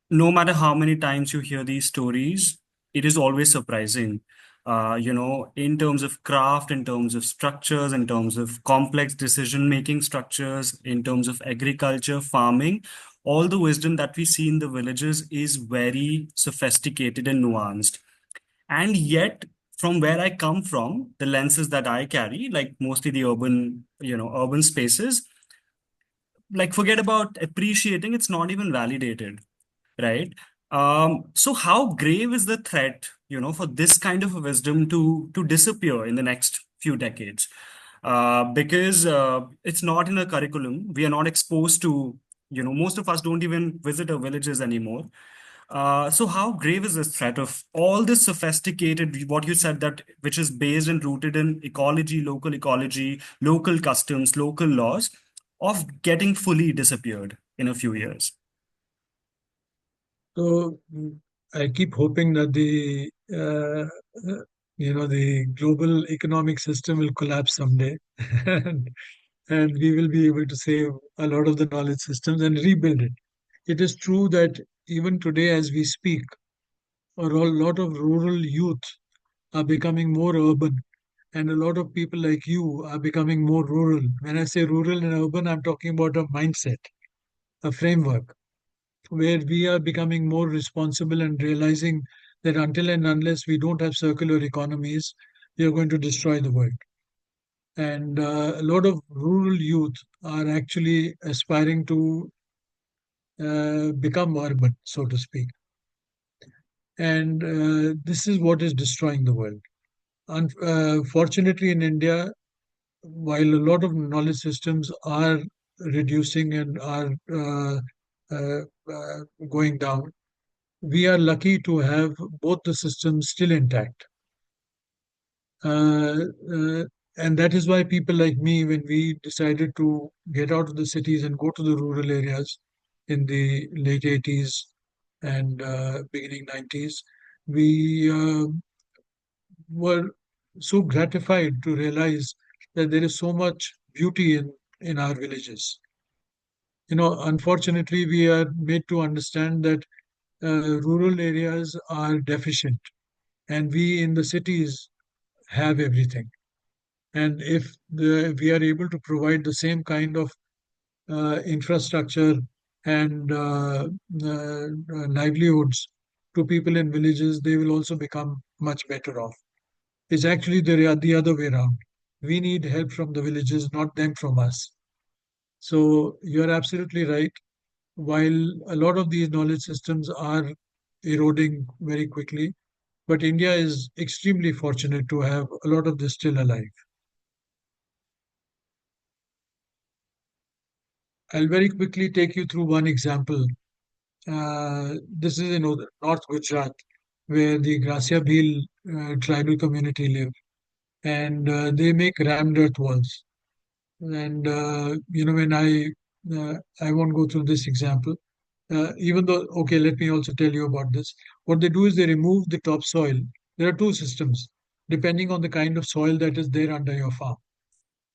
No matter how many times you hear these stories, it is always surprising. in terms of craft, in terms of structures, in terms of complex decision-making structures, in terms of agriculture, farming, all the wisdom that we see in the villages is very sophisticated and nuanced. And yet, from where I come from, the lenses that I carry, like mostly the urban spaces, like forget about appreciating, it's not even validated, right? So how grave is the threat, for this kind of a wisdom to disappear in the next few decades? Because it's not in a curriculum. We are not exposed to, most of us don't even visit our villages anymore. So how grave is this threat of all this sophisticated, what you said, that which is based and rooted in ecology, local customs, local laws, of getting fully disappeared in a few years? So I keep hoping that the global economic system will collapse someday, and, and we will be able to save a lot of the knowledge systems and rebuild it. It is true that even today, as we speak, lot of rural youth are becoming more urban, and a lot of people like you are becoming more rural. When I say rural and urban, I'm talking about a mindset, a framework where we are becoming more responsible and realizing that until and unless we don't have circular economies, we are going to destroy the world. And a lot of rural youth are actually aspiring to become urban, so to speak. And this is what is destroying the world. Fortunately, in India, while a lot of knowledge systems are reducing and are uh, uh, going down, we are lucky to have both the systems still intact. Uh, uh, and that is why people like me, when we decided to get out of the cities and go to the rural areas in the late 80s and beginning 90s, we were so gratified to realize that there is so much beauty in our villages. Unfortunately, we are made to understand that rural areas are deficient and we in the cities have everything. And if we are able to provide the same kind of infrastructure and livelihoods to people in villages, they will also become much better off. It's actually the other way around. We need help from the villages, not them from us. So you're absolutely right. While a lot of these knowledge systems are eroding very quickly, but India is extremely fortunate to have a lot of this still alive. I'll very quickly take you through one example. This is in North Gujarat, where the Gracia Bhil tribal community live, and they make rammed earth walls. And when I won't go through this example, even though, okay, let me also tell you about this. What they do is they remove the topsoil. There are two systems, depending on the kind of soil that is there under your farm.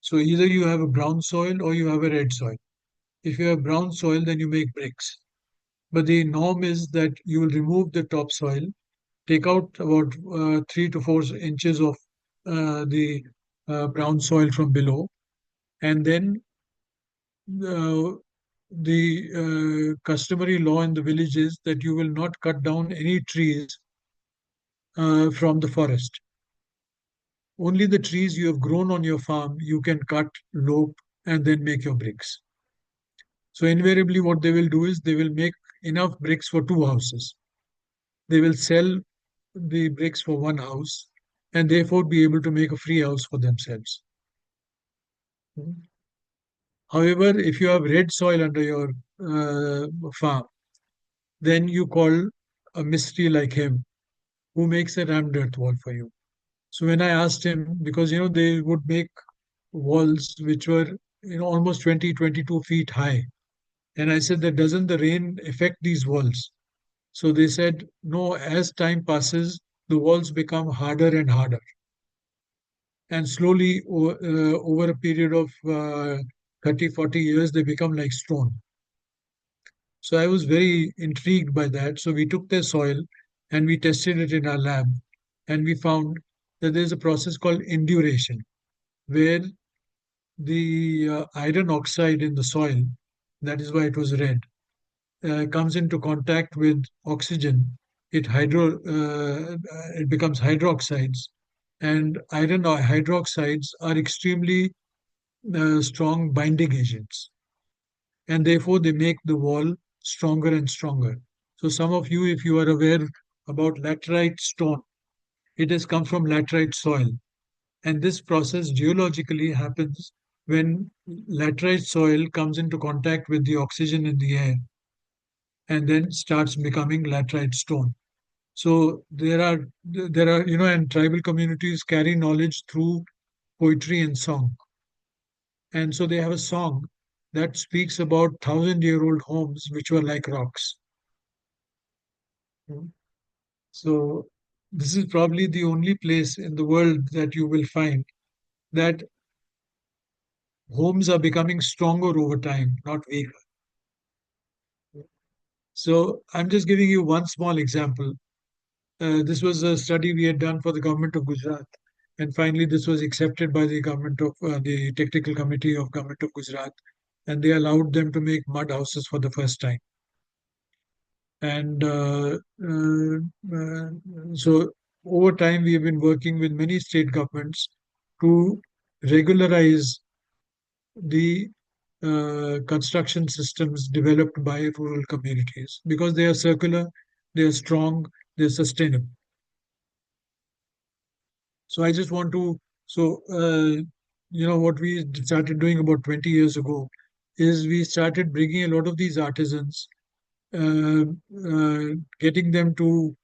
So either you have a brown soil or you have a red soil. If you have brown soil, then you make bricks. But the norm is that you will remove the topsoil, take out about 3 to 4 inches of the brown soil from below, and then uh, the customary law in the village is that you will not cut down any trees from the forest. Only the trees you have grown on your farm you can cut, lope, and then make your bricks. So invariably, what they will do is they will make enough bricks for two houses. They will sell the bricks for one house and therefore be able to make a free house for themselves. However, if you have red soil under your farm, then you call a mystery like him who makes a rammed earth wall for you. So when I asked him, because they would make walls which were almost 20, 22 feet high, and I said that doesn't the rain affect these walls? So they said no. As time passes, the walls become harder and harder, and slowly over a period of 30, 40 years, they become like stone. So I was very intrigued by that. So we took their soil and we tested it in our lab, and we found that there's a process called induration, where the iron oxide in the soil, that is why it was red, comes into contact with oxygen. It becomes hydroxides, and iron hydroxides are extremely strong binding agents, and therefore they make the wall stronger and stronger. So some of you, if you are aware about laterite stone, it has come from laterite soil. And this process geologically happens when laterite soil comes into contact with the oxygen in the air and then starts becoming laterite stone. So and tribal communities carry knowledge through poetry and song. And so they have a song that speaks about 1,000-year-old homes which were like rocks. So this is probably the only place in the world that you will find that homes are becoming stronger over time, not weaker. So I'm just giving you one small example. This was a study we had done for the government of Gujarat, and finally this was accepted by the government of the technical committee of government of Gujarat, and they allowed them to make mud houses for the first time. And so over time we have been working with many state governments to regularize the construction systems developed by rural communities because they are circular, they are strong, they're sustainable. So I just want to, what we started doing about 20 years ago is we started bringing a lot of these artisans, uh, getting them to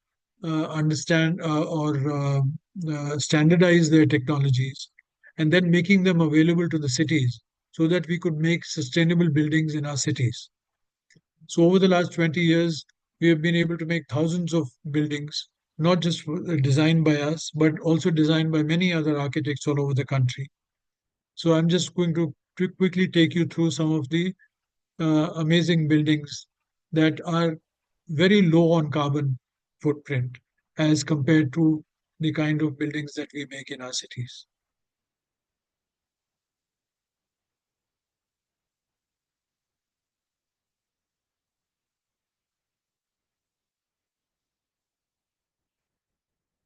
understand or standardize their technologies and then making them available to the cities so that we could make sustainable buildings in our cities. So over the last 20 years, we have been able to make thousands of buildings, not just designed by us, but also designed by many other architects all over the country. So I'm just going to quickly take you through some of the amazing buildings that are very low on carbon footprint as compared to the kind of buildings that we make in our cities.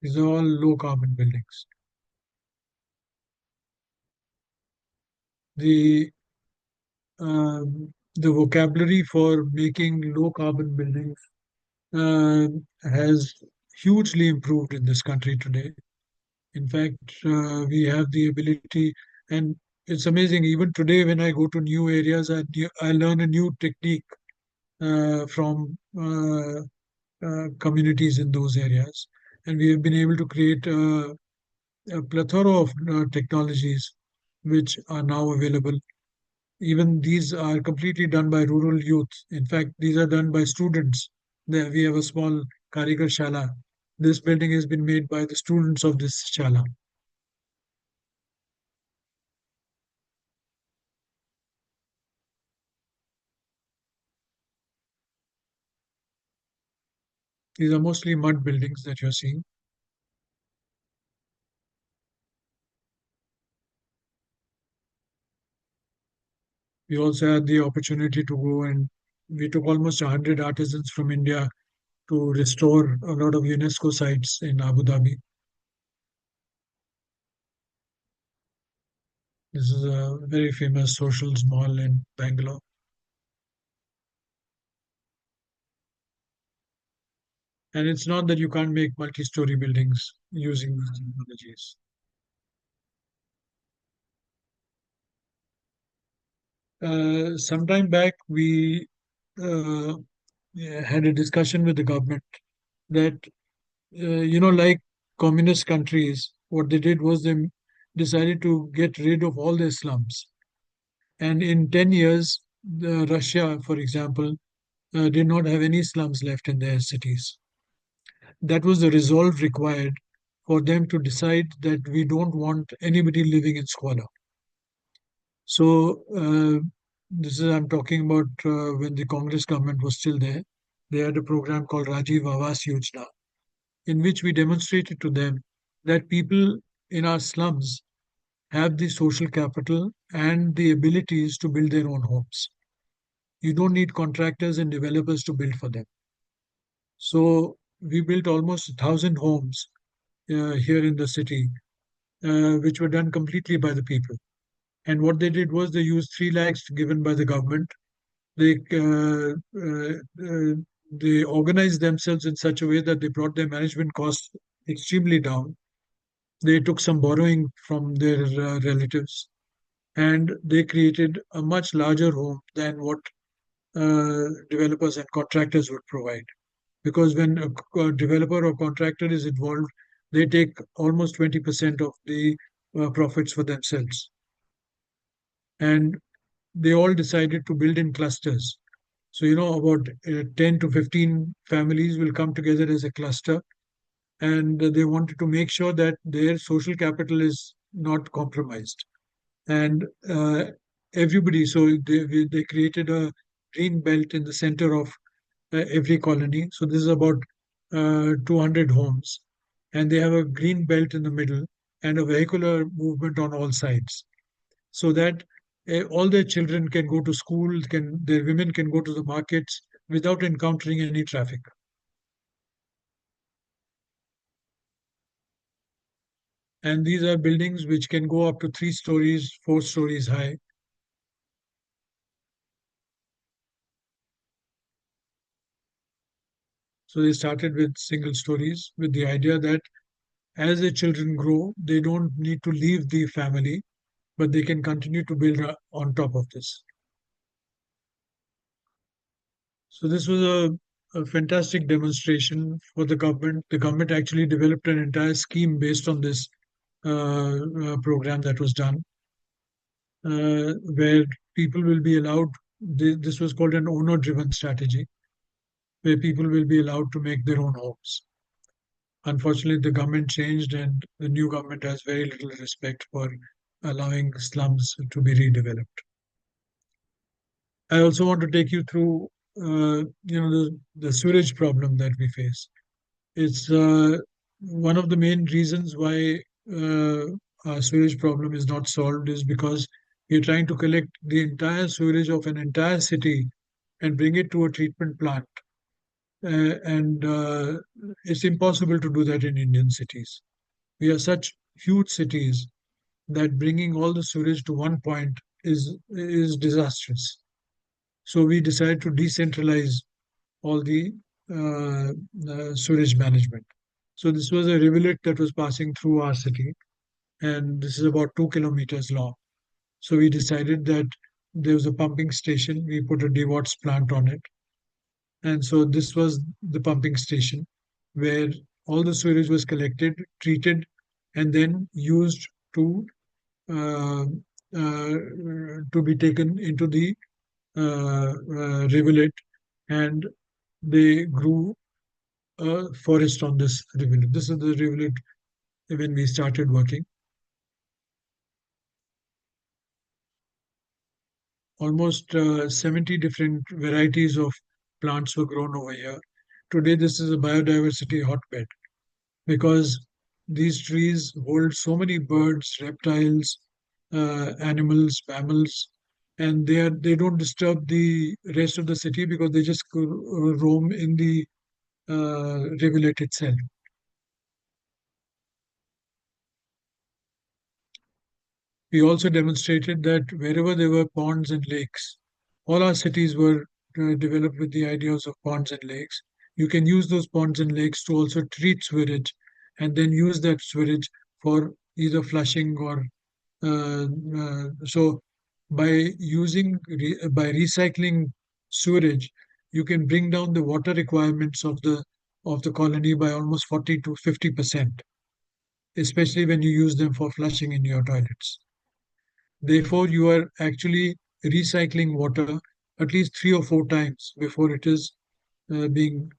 These are all low carbon buildings. The the vocabulary for making low carbon buildings has hugely improved in this country today. In fact, we have the ability, and it's amazing. Even today, when I go to new areas, I learn a new technique from communities in those areas. And we have been able to create a plethora of technologies which are now available. Even these are completely done by rural youth. In fact, these are done by students. There we have a small Karigar Shala. This building has been made by the students of this Shala. These are mostly mud buildings that you're seeing. We also had the opportunity to go and we took almost 100 artisans from India to restore a lot of UNESCO sites in Abu Dhabi. This is a very famous socials mall in Bangalore. And it's not that you can't make multi-story buildings using these technologies. Sometime back, we uh, had a discussion with the government that, like communist countries, what they did was they decided to get rid of all their slums. And in 10 years, Russia, for example, did not have any slums left in their cities. That was the resolve required for them to decide that we don't want anybody living in squalor. So this is I'm talking about when the Congress government was still there. They had a program called Rajiv Awas Yojana, in which we demonstrated to them that people in our slums have the social capital and the abilities to build their own homes. You don't need contractors and developers to build for them. So we built almost 1,000 homes here in the city, which were done completely by the people. And what they did was they used 3 lakhs given by the government. They they organized themselves in such a way that they brought their management costs extremely down. They took some borrowing from their relatives, and they created a much larger home than what developers and contractors would provide. Because when a developer or contractor is involved, they take almost 20% of the profits for themselves. And they all decided to build in clusters. So, about 10 to 15 families will come together as a cluster, and they wanted to make sure that their social capital is not compromised. And everybody, so they created a green belt in the center of every colony. So this is about 200 homes, and they have a green belt in the middle and a vehicular movement on all sides, so that all their children can go to school, their women can go to the markets without encountering any traffic. And these are buildings which can go up to 3 stories, 4 stories high. So they started with single stories with the idea that as the children grow, they don't need to leave the family, but they can continue to build on top of this. So this was a fantastic demonstration for the government. The government actually developed an entire scheme based on this program that was done, where people will be allowed. This was called an owner-driven strategy, where people will be allowed to make their own homes. Unfortunately, the government changed, and the new government has very little respect for allowing slums to be redeveloped. I also want to take you through, the sewage problem that we face. It's one of the main reasons why our sewage problem is not solved is because we're trying to collect the entire sewage of an entire city and bring it to a treatment plant. And it's impossible to do that in Indian cities. We are such huge cities that bringing all the sewage to one point is disastrous. So we decided to decentralize all the sewage management. So this was a rivulet that was passing through our city, and this is about 2 kilometers long. So we decided that there was a pumping station. We put a DeWatts plant on it, and so this was the pumping station where all the sewage was collected, treated, and then used uh, to be taken into the rivulet, and they grew a forest on this rivulet. This is the rivulet when we started working. Almost 70 different varieties of plants were grown over here. Today, this is a biodiversity hotbed because these trees hold so many birds, reptiles, animals, mammals, and they don't disturb the rest of the city because they just roam in the rivulet itself. We also demonstrated that wherever there were ponds and lakes, all our cities were developed with the ideas of ponds and lakes. You can use those ponds and lakes to also treat sewage and then use that sewage for either flushing or so by recycling sewage, you can bring down the water requirements of the colony by almost 40 to 50%, especially when you use them for flushing in your toilets. Therefore, you are actually recycling water at least 3 or 4 times before it is being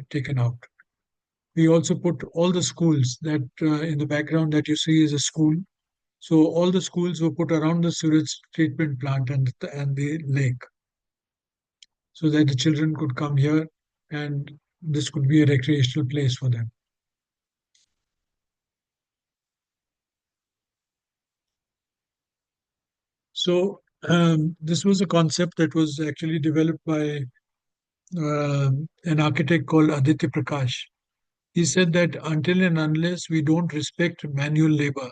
taken out. We also put all the schools that in the background that you see is a school. So all the schools were put around the sewage treatment plant and the lake, so that the children could come here and this could be a recreational place for them. So this was a concept that was actually developed by an architect called Aditya Prakash. He said that until and unless we don't respect manual labor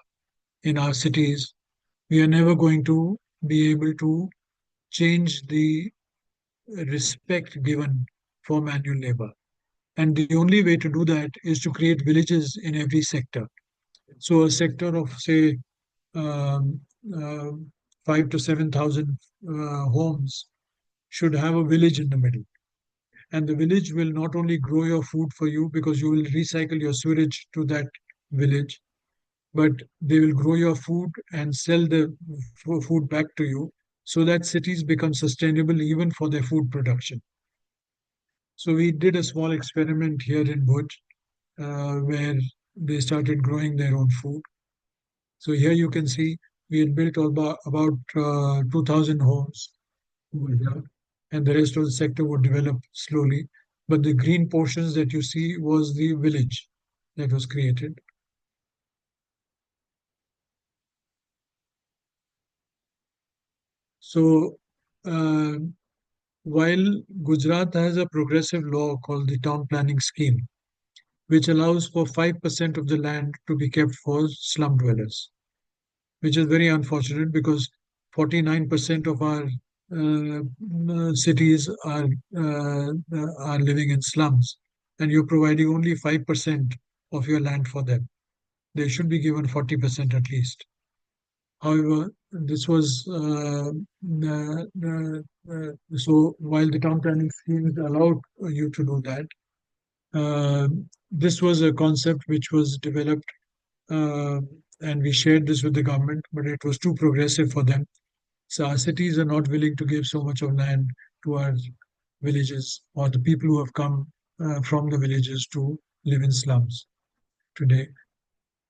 in our cities, we are never going to be able to change the respect given for manual labor. And the only way to do that is to create villages in every sector. So a sector of, say, um, uh, 5 to 7,000 homes should have a village in the middle. And the village will not only grow your food for you because you will recycle your sewage to that village, but they will grow your food and sell the food back to you so that cities become sustainable even for their food production. So we did a small experiment here in Bhuj where they started growing their own food. So here you can see we had built about 2,000 homes over here, and the rest of the sector would develop slowly. But the green portions that you see was the village that was created. So uh, while Gujarat has a progressive law called the Town Planning Scheme, which allows for 5% of the land to be kept for slum dwellers, which is very unfortunate because 49% of our cities are living in slums, and you're providing only 5% of your land for them. They should be given 40% at least. However, this was so while the town planning schemes allowed you to do that, uh, this was a concept which was developed uh, and we shared this with the government, but it was too progressive for them. So our cities are not willing to give so much of land to our villages or the people who have come from the villages to live in slums today.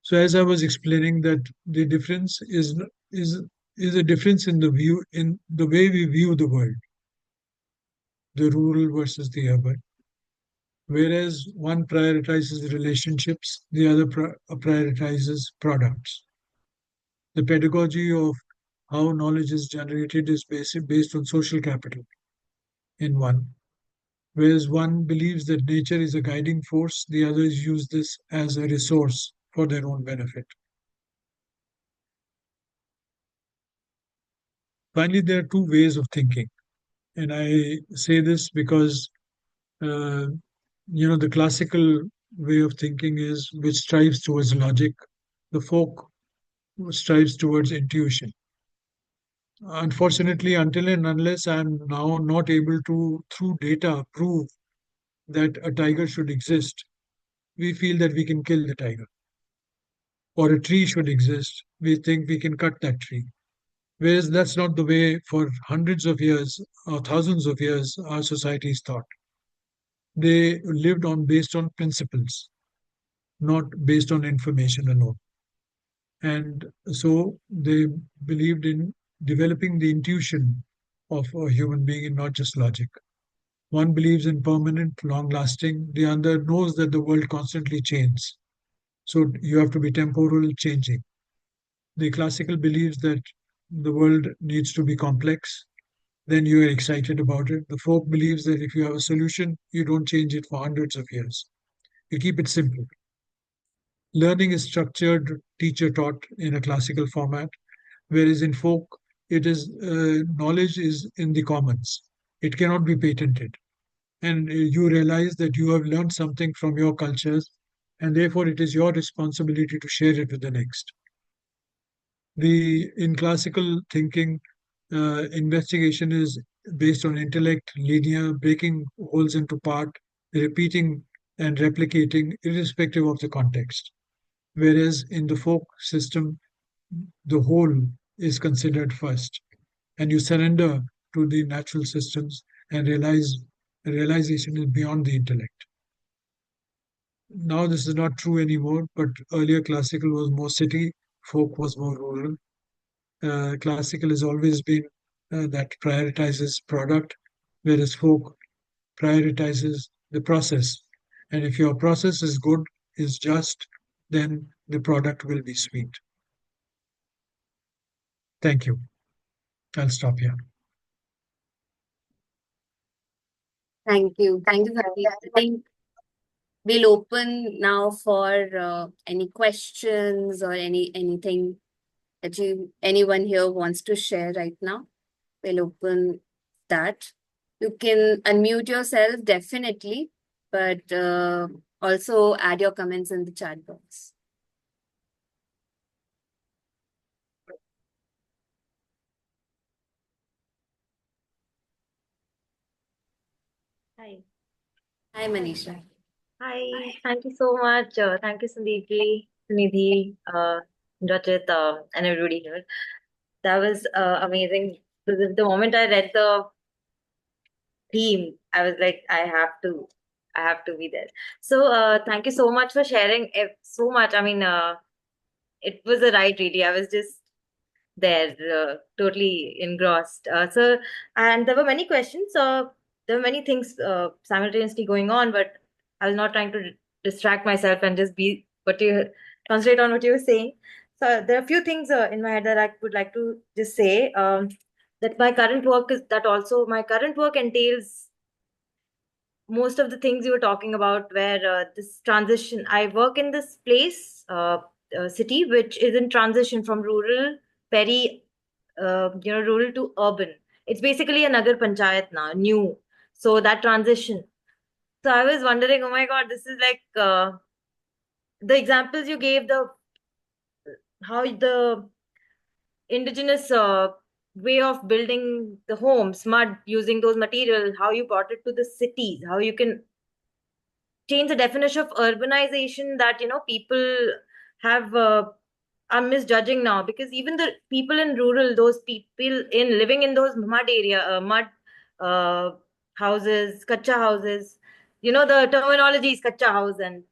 So as I was explaining that the difference is is a difference in the view in the way we view the world, the rural versus the urban. Whereas one prioritizes relationships, the other prioritizes products. The pedagogy of how knowledge is generated is based on social capital in one. Whereas one believes that nature is a guiding force, the others use this as a resource for their own benefit. Finally, there are two ways of thinking. And I say this because, uh, the classical way of thinking is which strives towards logic. The folk strives towards intuition. Unfortunately, until and unless I'm now not able to, through data, prove that a tiger should exist, we feel that we can kill the tiger. Or a tree should exist, we think we can cut that tree. Whereas that's not the way for hundreds of years or thousands of years our societies thought. They lived on based on principles, not based on information alone. And so they believed in developing the intuition of a human being and not just logic. One believes in permanent, long lasting, the other knows that the world constantly changes. So you have to be temporal changing. The classical believes that the world needs to be complex, then you are excited about it. The folk believes that if you have a solution, you don't change it for hundreds of years. You keep it simple. Learning is structured, teacher taught in a classical format, whereas in folk, it is knowledge is in the commons. It cannot be patented, and you realize that you have learned something from your cultures, and therefore it is your responsibility to share it with the next. The in classical thinking, investigation is based on intellect, linear, breaking holes into part, repeating and replicating, irrespective of the context. Whereas in the folk system, the whole is considered first, and you surrender to the natural systems and realization is beyond the intellect. Now this is not true anymore, but earlier classical was more city, folk was more rural. Classical has always been that prioritizes product, whereas folk prioritizes the process. And if your process is good, is just, then the product will be sweet. Thank you. I'll stop here. Thank you. Thank you, Sandeep. I think we'll open now for any questions or anything that anyone here wants to share right now. We'll open that. You can unmute yourself definitely, but also add your comments in the chat box. Hi. Hi, Manisha. Hi. Thank you so much. Thank you, Sandeep ji, Nidhi, Rajat, and everybody here. That was amazing. The moment I read the theme, I was like, I have to be there. So thank you so much for sharing so much. I mean, it was a ride really. I was just there, totally engrossed. And there were many questions. There were many things simultaneously going on, but I was not trying to distract myself and just be concentrate on what you were saying. So there are a few things in my head that I would like to just say. That my current work entails most of the things you were talking about, where this transition. I work in this place, city, which is in transition from rural to urban. It's basically a nagar panchayat now, new. So that transition. So I was wondering, oh my God, this is like the examples you gave, the how the indigenous way of building the homes, mud, using those materials, how you brought it to the cities, how you can change the definition of urbanization that people have are misjudging now, because even the people in rural, those people in living in those mud uh, houses, kacha houses, the terminology is kacha house and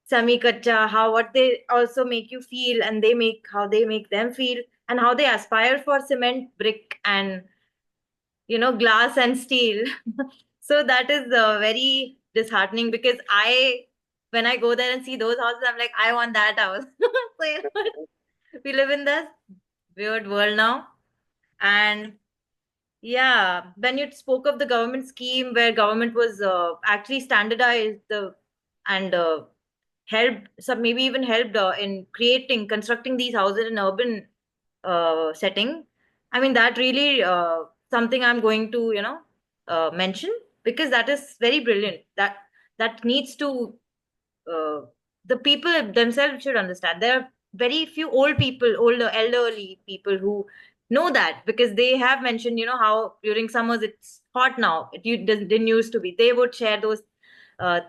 semi kacha, how what they also make you feel, and how they make them feel, and how they aspire for cement, brick, and glass and steel. So that is very disheartening, because when I go there and see those houses, I'm like, I want that house. So we live in this weird world now. And yeah, when you spoke of the government scheme where government was actually standardized and helped, some maybe even helped in constructing these houses in urban setting. I mean, that really something I'm going to, mention, because that is very brilliant. That needs to uh, the people themselves should understand. There are very few older, elderly people who know that, because they have mentioned, how during summers it's hot now. Didn't used to be. They would share those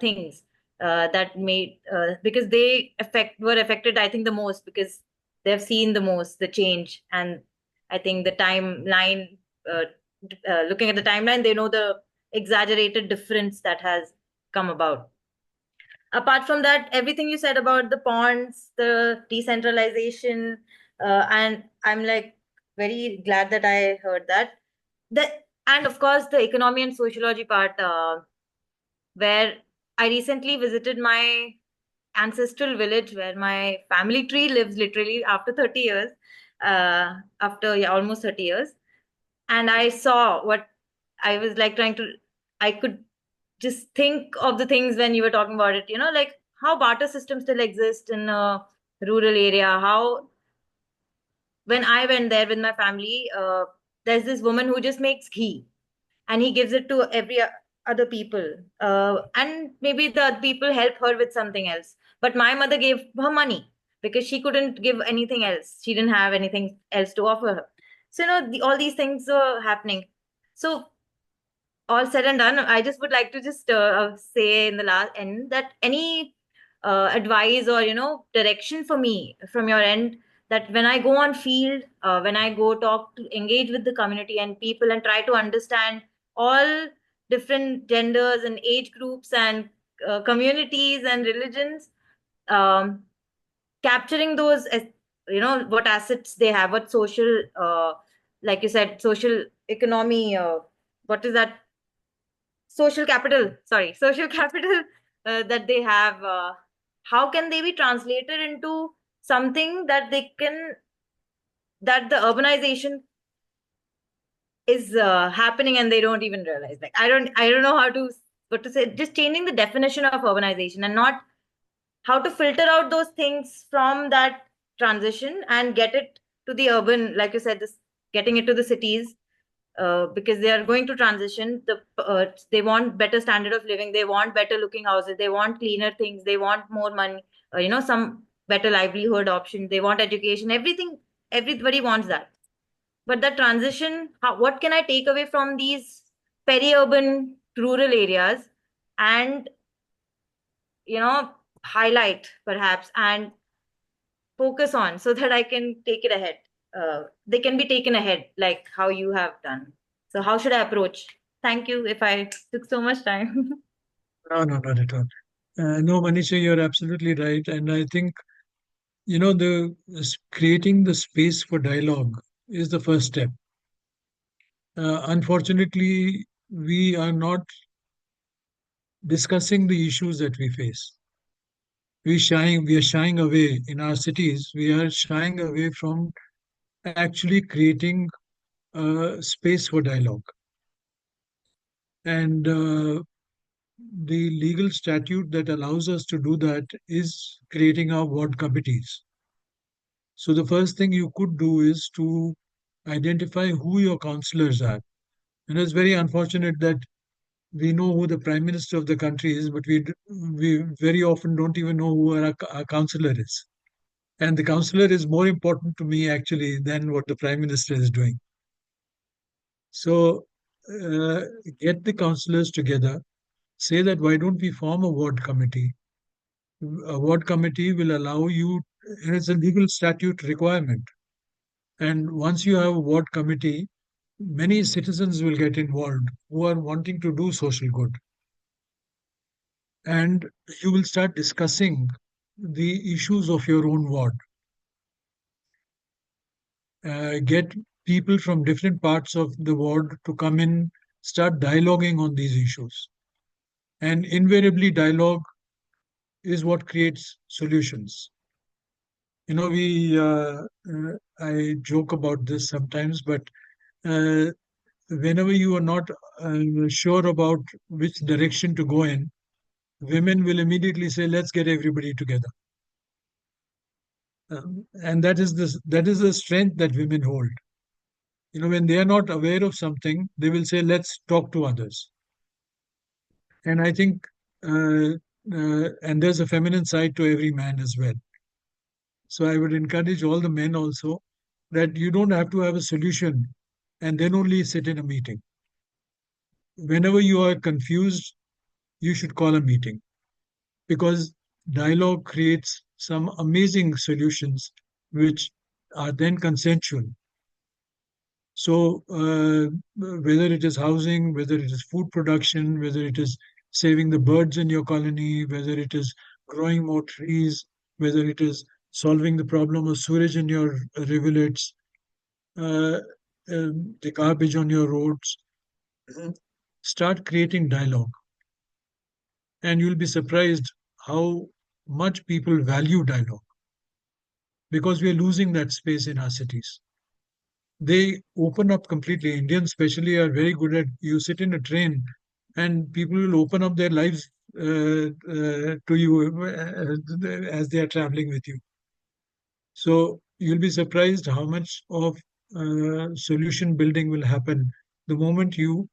things that made because were affected, I think, the most, because they've seen the most the change. And I think the timeline, looking at the timeline, they know the exaggerated difference that has come about. Apart from that, everything you said about the ponds, the decentralization, and I'm like very glad that I heard that. And of course, the economy and sociology part, where I recently visited my ancestral village, where my family tree lives literally after 30 years, after yeah, almost 30 years. And I saw what I was like I could just think of the things when you were talking about it, like how barter systems still exist in a rural area. How, when I went there with my family, there's this woman who just makes ghee, and he gives it to every other people. And maybe the other people help her with something else. But my mother gave her money because she couldn't give anything else. She didn't have anything else to offer her. So, all these things are happening. So all said and done, I just would like to just say in the last end that any advice or direction for me from your end, that when I go on field, when I go talk to engage with the community and people and try to understand all different genders and age groups and communities and religions, um, capturing those what assets they have, what social like you said, social economy, what is that, social capital that they have, how can they be translated into something that the urbanization is happening and they don't even realize. Like I don't know what to say. Just changing the definition of urbanization and not how to filter out those things from that transition and get it to the urban, like you said, this getting it to the cities, because they are going to transition. They want better standard of living, they want better looking houses, they want cleaner things, they want more money, some better livelihood options, they want education, everything. Everybody wants that. But the transition, what can I take away from these peri-urban rural areas and highlight perhaps and focus on so that I can take it ahead. They can be taken ahead like how you have done. So how should I approach? Thank you if I took so much time. No, no, not at all. No, Manisha, you're absolutely right. And I think, creating the space for dialogue is the first step. Unfortunately, we are not discussing the issues that we face. We are shying away in our cities. We are shying away from actually creating a space for dialogue. And the legal statute that allows us to do that is creating our ward committees. So the first thing you could do is to identify who your councillors are. And it's very unfortunate that we know who the prime minister of the country is, but we very often don't even know who our councillor is. And the councillor is more important to me actually than what the prime minister is doing. So get the councillors together, say that why don't we form a ward committee? A ward committee will allow you, and it's a legal statute requirement. And once you have a ward committee, many citizens will get involved who are wanting to do social good. And you will start discussing the issues of your own ward. Get people from different parts of the ward to come in, start dialoguing on these issues. And invariably, dialogue is what creates solutions. I joke about this sometimes, but whenever you are not sure about which direction to go in, women will immediately say, "Let's get everybody together." And that is the strength that women hold. When they are not aware of something, they will say, "Let's talk to others." And I think, and there's a feminine side to every man as well. So I would encourage all the men also that you don't have to have a solution and then only sit in a meeting. Whenever you are confused, you should call a meeting, because dialogue creates some amazing solutions which are then consensual. So whether it is housing, whether it is food production, whether it is saving the birds in your colony, whether it is growing more trees, whether it is solving the problem of sewage in your rivulets, uh, the garbage on your roads, start creating dialogue. And you'll be surprised how much people value dialogue, because we are losing that space in our cities. They open up completely. Indians, especially, are very good at, you sit in a train and people will open up their lives to you as they are traveling with you. So you'll be surprised how much of solution building will happen the moment you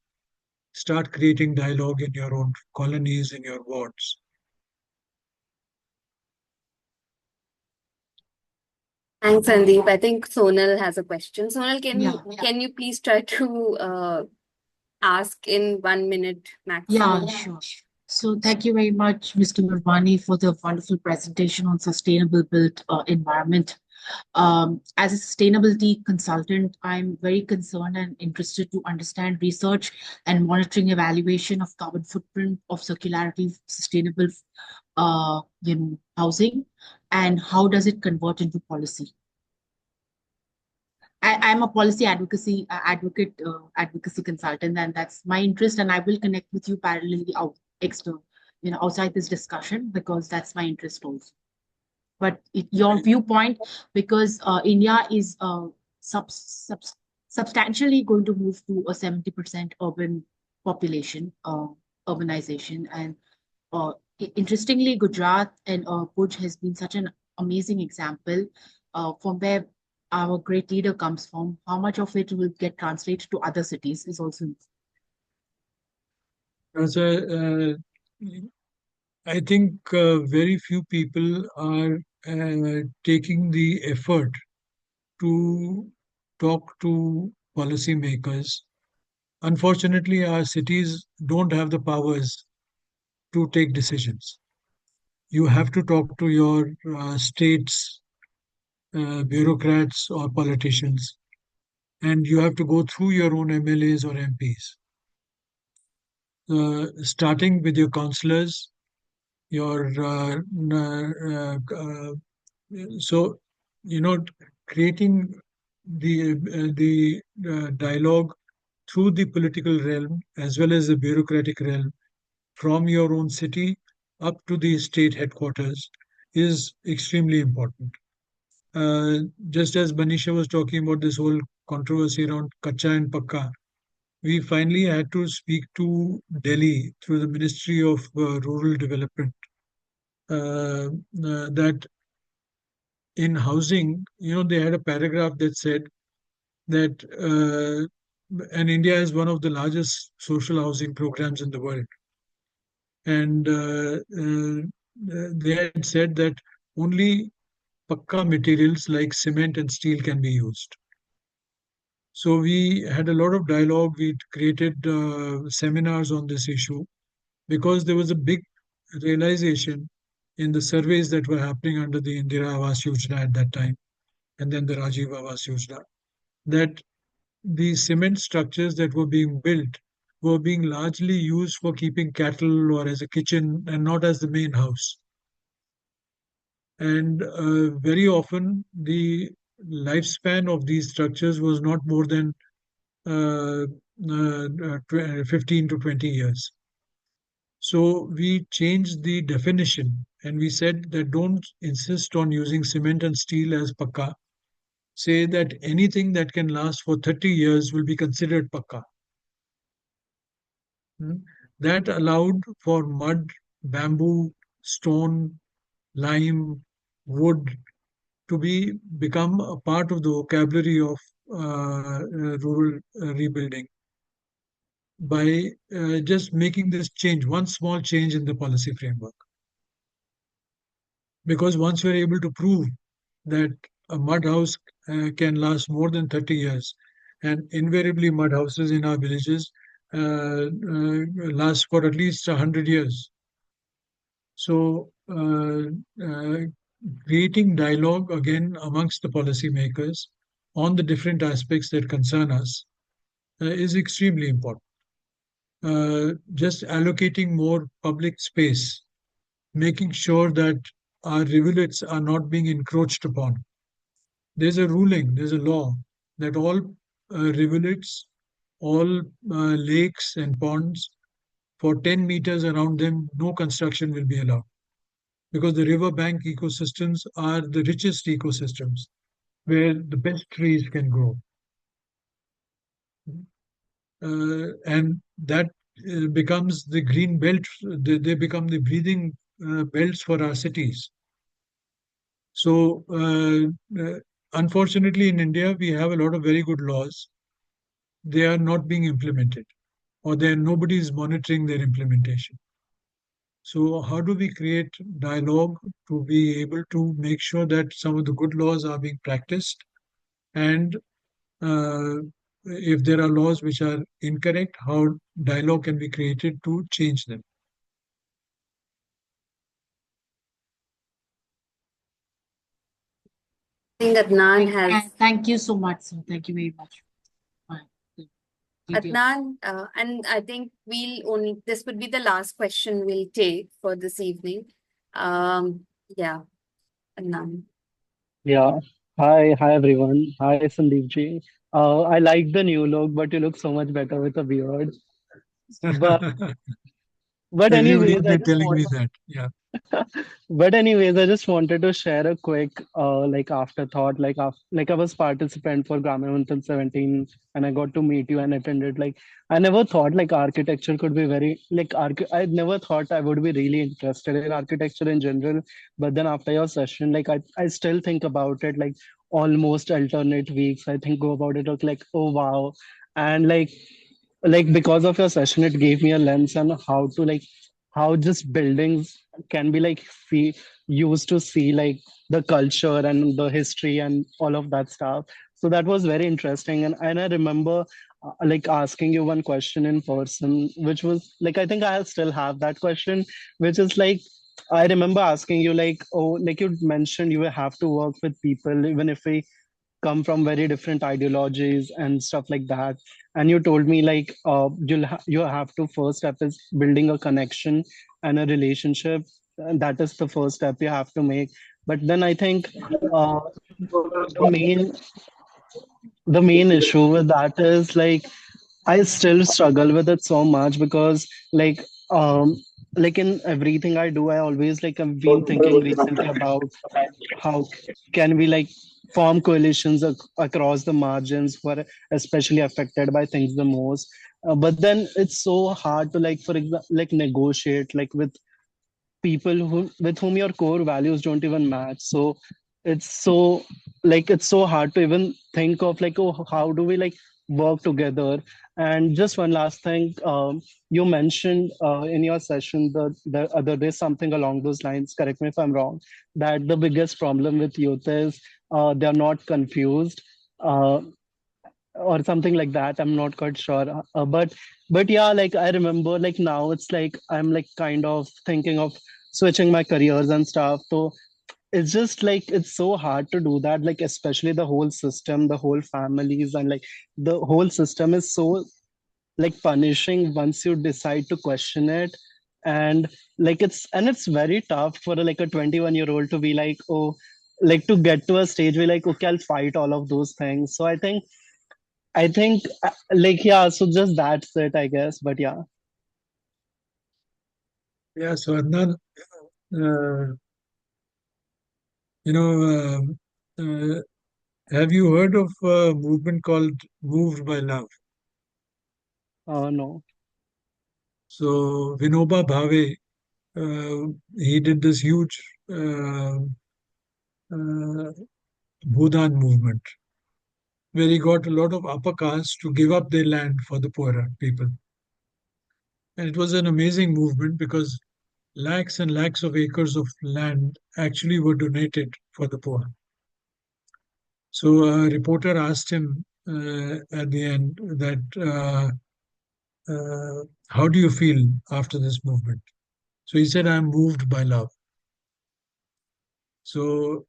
start creating dialogue in your own colonies, in your wards. Thanks, Sandeep. I think Sonal has a question. Sonal, Yeah, can you please try to ask in 1 minute maximum? yeah, sure. So thank you very much, Mr. Virmani, for the wonderful presentation on sustainable built environment. As a sustainability consultant, I'm very concerned and interested to understand research and monitoring evaluation of carbon footprint of circularity, sustainable housing, and how does it convert into policy? I'm a policy advocacy consultant, and that's my interest. And I will connect with you parallelly outside this discussion, because that's my interest also. But your viewpoint, because India is substantially going to move to a 70% urban population, urbanization. And interestingly, Gujarat and Bhuj has been such an amazing example from where our great leader comes from. How much of it will get translated to other cities is also. So, I think very few people are taking the effort to talk to policymakers. Unfortunately, our cities don't have the powers to take decisions. You have to talk to your states, bureaucrats, or politicians, and you have to go through your own MLAs or MPs, starting with your councillors, your so creating the dialogue through the political realm as well as the bureaucratic realm from your own city up to the state headquarters is extremely important. Just as Banisha was talking about this whole controversy around Kacha and Pakka, we finally had to speak to Delhi through the Ministry of Rural Development that in housing, they had a paragraph that said that, and India is one of the largest social housing programs in the world. And they had said that only pakka materials like cement and steel can be used. So we had a lot of dialogue. We created seminars on this issue because there was a big realization in the surveys that were happening under the Indira Awas Yojana at that time, and then the Rajiv Awas Yojana, that the cement structures that were being built were being largely used for keeping cattle or as a kitchen and not as the main house. And very often the lifespan of these structures was not more than 15 to 20 years. So we changed the definition and we said that don't insist on using cement and steel as pakka. Say that anything that can last for 30 years will be considered pakka. That allowed for mud, bamboo, stone, lime, wood to become a part of the vocabulary of rural rebuilding by just making this change, one small change in the policy framework. Because once you're able to prove that a mud house can last more than 30 years, and invariably mud houses in our villages last for at least 100 years. So creating dialogue again amongst the policymakers on the different aspects that concern us is extremely important. Just allocating more public space, making sure that our rivulets are not being encroached upon. There's a ruling, there's a law that all rivulets, all lakes and ponds, for 10 meters around them, no construction will be allowed. Because the riverbank ecosystems are the richest ecosystems where the best trees can grow. And that becomes the green belt, they become the breathing belts for our cities. So, unfortunately, in India, we have a lot of very good laws. They are not being implemented, or nobody is monitoring their implementation. So, how do we create dialogue to be able to make sure that some of the good laws are being practiced? And if there are laws which are incorrect, how dialogue can be created to change them? I think Adnan has. Thank you so much, sir. Thank you very much. Adnan, and I think this would be the last question we'll take for this evening. Yeah, Adnan. Yeah. Hi everyone. Hi Sandeep ji. I like the new look, but you look so much better with a beard. But but anyways, I Everybody just telling me want that. Yeah. But anyways, I just wanted to share a quick like afterthought. Like I was participant for Gramya Manthan 17, and I got to meet you and attended. Like I never thought like architecture could be very like I never thought I would be really interested in architecture in general. But then after your session, like I still think about it like almost alternate weeks. I think go about it like, oh wow. And like because of your session, it gave me a lens on how to like how just buildings can be like used to see like the culture and the history and all of that stuff. So that was very interesting. And I remember like asking you one question in person, which was like, I think I still have that question, which is like, I remember asking you like, oh, like you mentioned you will have to work with people even if we come from very different ideologies and stuff like that. And you told me like you have to first step is building a connection and a relationship, and that is the first step you have to make. But then I think uh, the main issue with that is like I still struggle with it so much because um like in everything I do, I always like I've been thinking recently about how can we like form coalitions across the margins who are especially affected by things the most. But then it's so hard to like for example like negotiate like with people who with whom your core values don't even match. So it's so it's so hard to even think of like, oh, how do we like work together. And just one last thing, you mentioned in your session the other day something along those lines, correct me if I'm wrong, that the biggest problem with youth is they're not confused, uh, or something like that. I'm not quite sure. But yeah, like I remember like now it's like I'm like kind of thinking of switching my careers and stuff. So it's just like it's so hard to do that, like especially the whole system, the whole families, and like the whole system is so like punishing once you decide to question it. And it's very tough for like a 21-year-old to be like, oh, like to get to a stage where like, okay, I'll fight all of those things. So I think like yeah, so just that's it, I guess. But yeah. Yeah, so Adnan, uh, you know, have you heard of a movement called Moved by Love? No. So Vinoba Bhave, he did this huge uh, Bhudan movement where he got a lot of upper castes to give up their land for the poorer people. And it was an amazing movement because lakhs and lakhs of acres of land actually were donated for the poor. So a reporter asked him at the end that, how do you feel after this movement? So he said, I'm moved by love. So,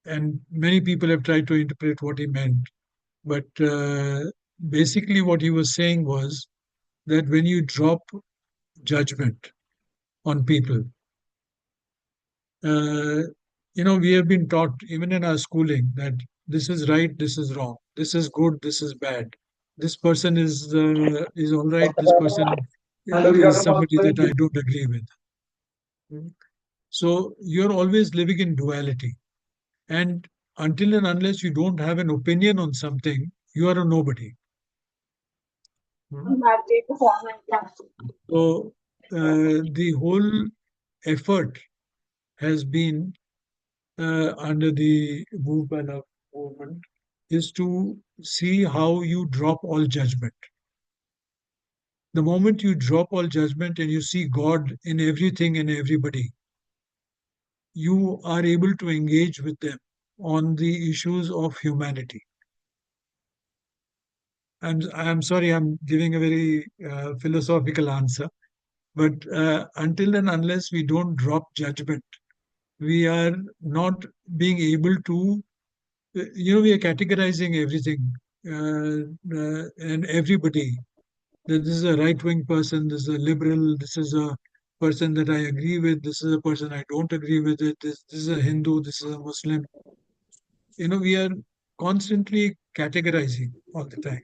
and many people have tried to interpret what he meant. But basically, what he was saying was that when you drop judgment on people, uh, we have been taught, even in our schooling, that this is right, this is wrong, this is good, this is bad. This person is all right. This person is somebody that I don't agree with. Mm. So you're always living in duality, and until and unless you don't have an opinion on something, you are a nobody. Mm. So the whole effort has been under the movement of movement is to see how you drop all judgment. The moment you drop all judgment and you see God in everything and everybody, you are able to engage with them on the issues of humanity. And I'm sorry, I'm giving a very philosophical answer, but until and unless we don't drop judgment, we are not being able to, we are categorizing everything and everybody. That this is a right wing person, this is a liberal, this is a person that I agree with, this is a person I don't agree with it, this is a Hindu, this is a Muslim. We are constantly categorizing all the time.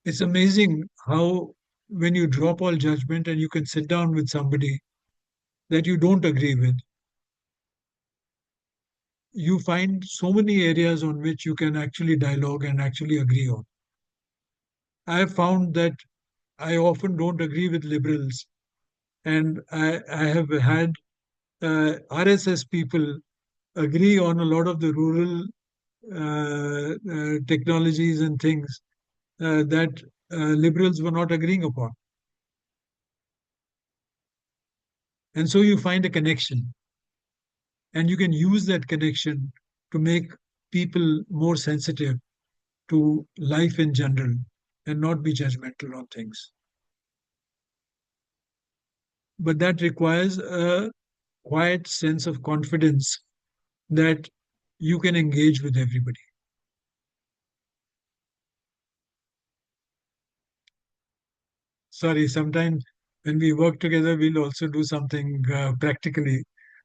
It's amazing how when you drop all judgment and you can sit down with somebody that you don't agree with, you find so many areas on which you can actually dialogue and actually agree on. I have found that I often don't agree with liberals, and I have had RSS people agree on a lot of the rural technologies and things that liberals were not agreeing upon. And so you find a connection, and you can use that connection to make people more sensitive to life in general and not be judgmental on things. But that requires a quiet sense of confidence that you can engage with everybody. Sorry, sometimes when we work together, we'll also do something practically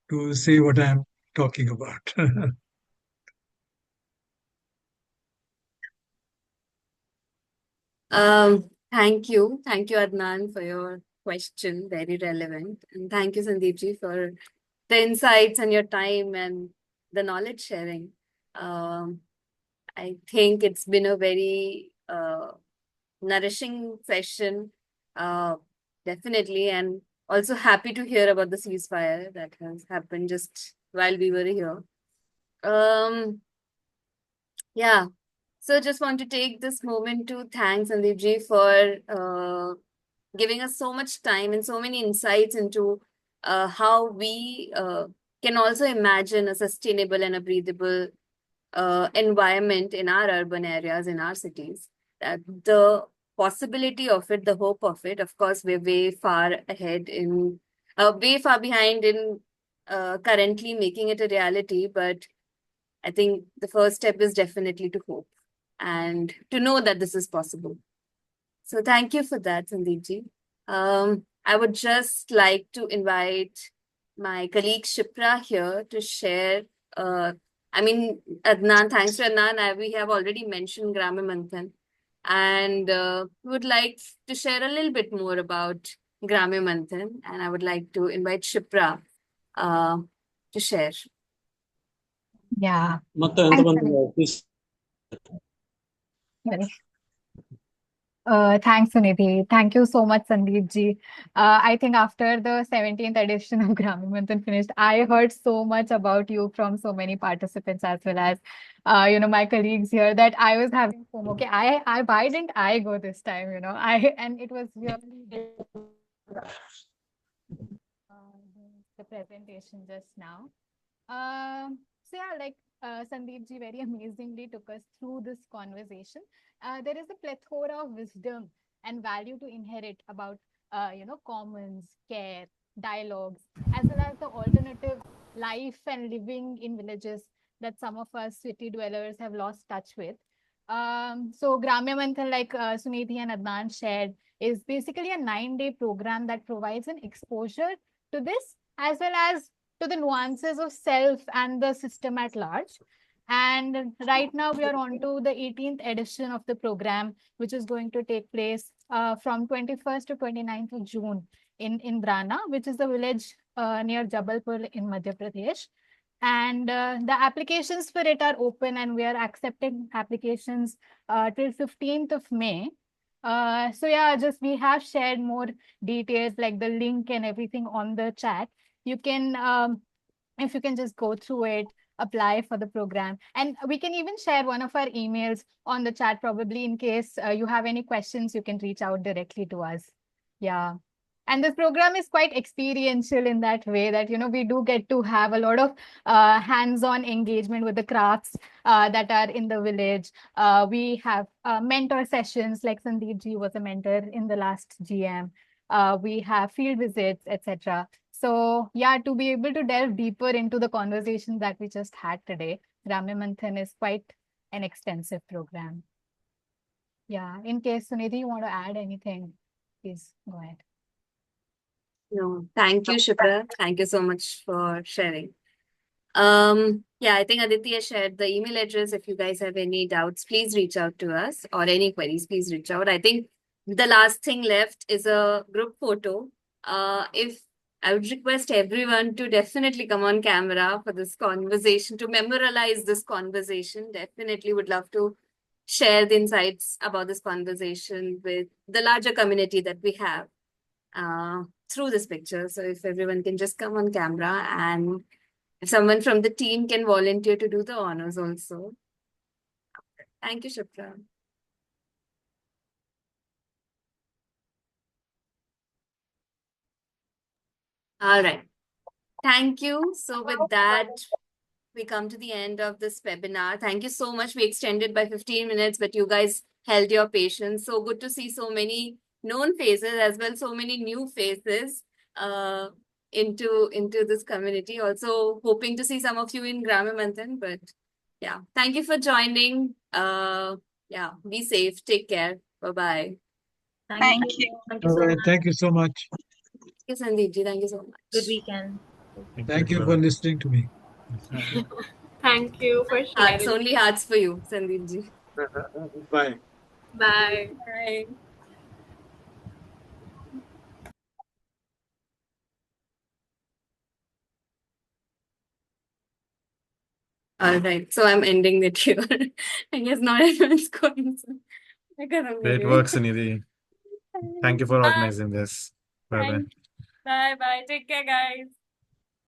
to say what I'm talking about. Thank you. Thank you, Adnan, for your question. Very relevant. And thank you, Sandeepji, for the insights and your time and the knowledge sharing. I think it's been a very nourishing session, definitely, and also happy to hear about the ceasefire that has happened just while we were here. Yeah, so just want to take this moment to thank Sandeepji for giving us so much time and so many insights into how we can also imagine a sustainable and a breathable environment in our urban areas, in our cities. The possibility of it, the hope of it, of course, we're way far ahead in, way far behind in currently making it a reality. But I think the first step is definitely to hope and to know that this is possible. So thank you for that, Sandeepji. I would just like to invite my colleague Shipra here to share. Adnan, thanks to Adnan, we have already mentioned Gramya Manthan, and would like to share a little bit more about Gramya Manthan, and I would like to invite Shipra to share. Yeah. Sorry. Thanks, Sunidhi. Thank you so much, Sandeep ji. I think after the 17th edition of Grammy Manthan finished, I heard so much about you from so many participants as well as, my colleagues here that I was having FOMO. Okay, why didn't I go this time? And it was really the presentation just now. So yeah, like Sandeep ji very amazingly took us through this conversation. There is a plethora of wisdom and value to inherit about, commons, care, dialogues, as well as the alternative life and living in villages that some of us city dwellers have lost touch with. So Gramya Manthan, like Sunidhi and Adnan shared, is basically a 9-day program that provides an exposure to this as well as to the nuances of self and the system at large. And right now we are on to the 18th edition of the program, which is going to take place from 21st to 29th of June in Brana, which is the village near Jabalpur in Madhya Pradesh. And the applications for it are open, and we are accepting applications till 15th of May. So yeah, just we have shared more details like the link and everything on the chat. You can, if you can just go through it, apply for the program. And we can even share one of our emails on the chat, probably in case you have any questions, you can reach out directly to us. Yeah. And this program is quite experiential in that way that, we do get to have a lot of hands-on engagement with the crafts that are in the village. We have mentor sessions, like Sandeep ji was a mentor in the last GM. We have field visits, etc. So yeah, to be able to delve deeper into the conversation that we just had today, Gramya Manthan is quite an extensive program. Yeah, in case Sunidhi, you want to add anything, please go ahead. No, thank you, Shipra. Thank you so much for sharing. Yeah, I think Aditya shared the email address. If you guys have any doubts, please reach out to us, or any queries, please reach out. I think the last thing left is a group photo. If I would request everyone to definitely come on camera for this conversation, to memorialize this conversation. Definitely would love to share the insights about this conversation with the larger community that we have through this picture. So if everyone can just come on camera, and if someone from the team can volunteer to do the honors also. Thank you, Shipra. All right. Thank you. So with that, we come to the end of this webinar. Thank you so much. We extended by 15 minutes, but you guys held your patience. So good to see so many known faces as well, so many new faces into this community. Also hoping to see some of you in Gramya Manthan, but yeah, thank you for joining. Yeah, be safe. Take care. Bye-bye. Thank you. Thank you so much. Thank you so much. Thank you, Sandeep ji. Thank you so much. Good weekend. Thank you for listening to me. Thank you for Hearts, sharing. only hearts for you, Sandeep ji. Bye. Bye. Bye. All right, so I'm ending it here. I guess not everyone's going. So I can't Great work, Sunidhi. Thank you for organizing this. Bye bye. Bye bye. Take care, guys.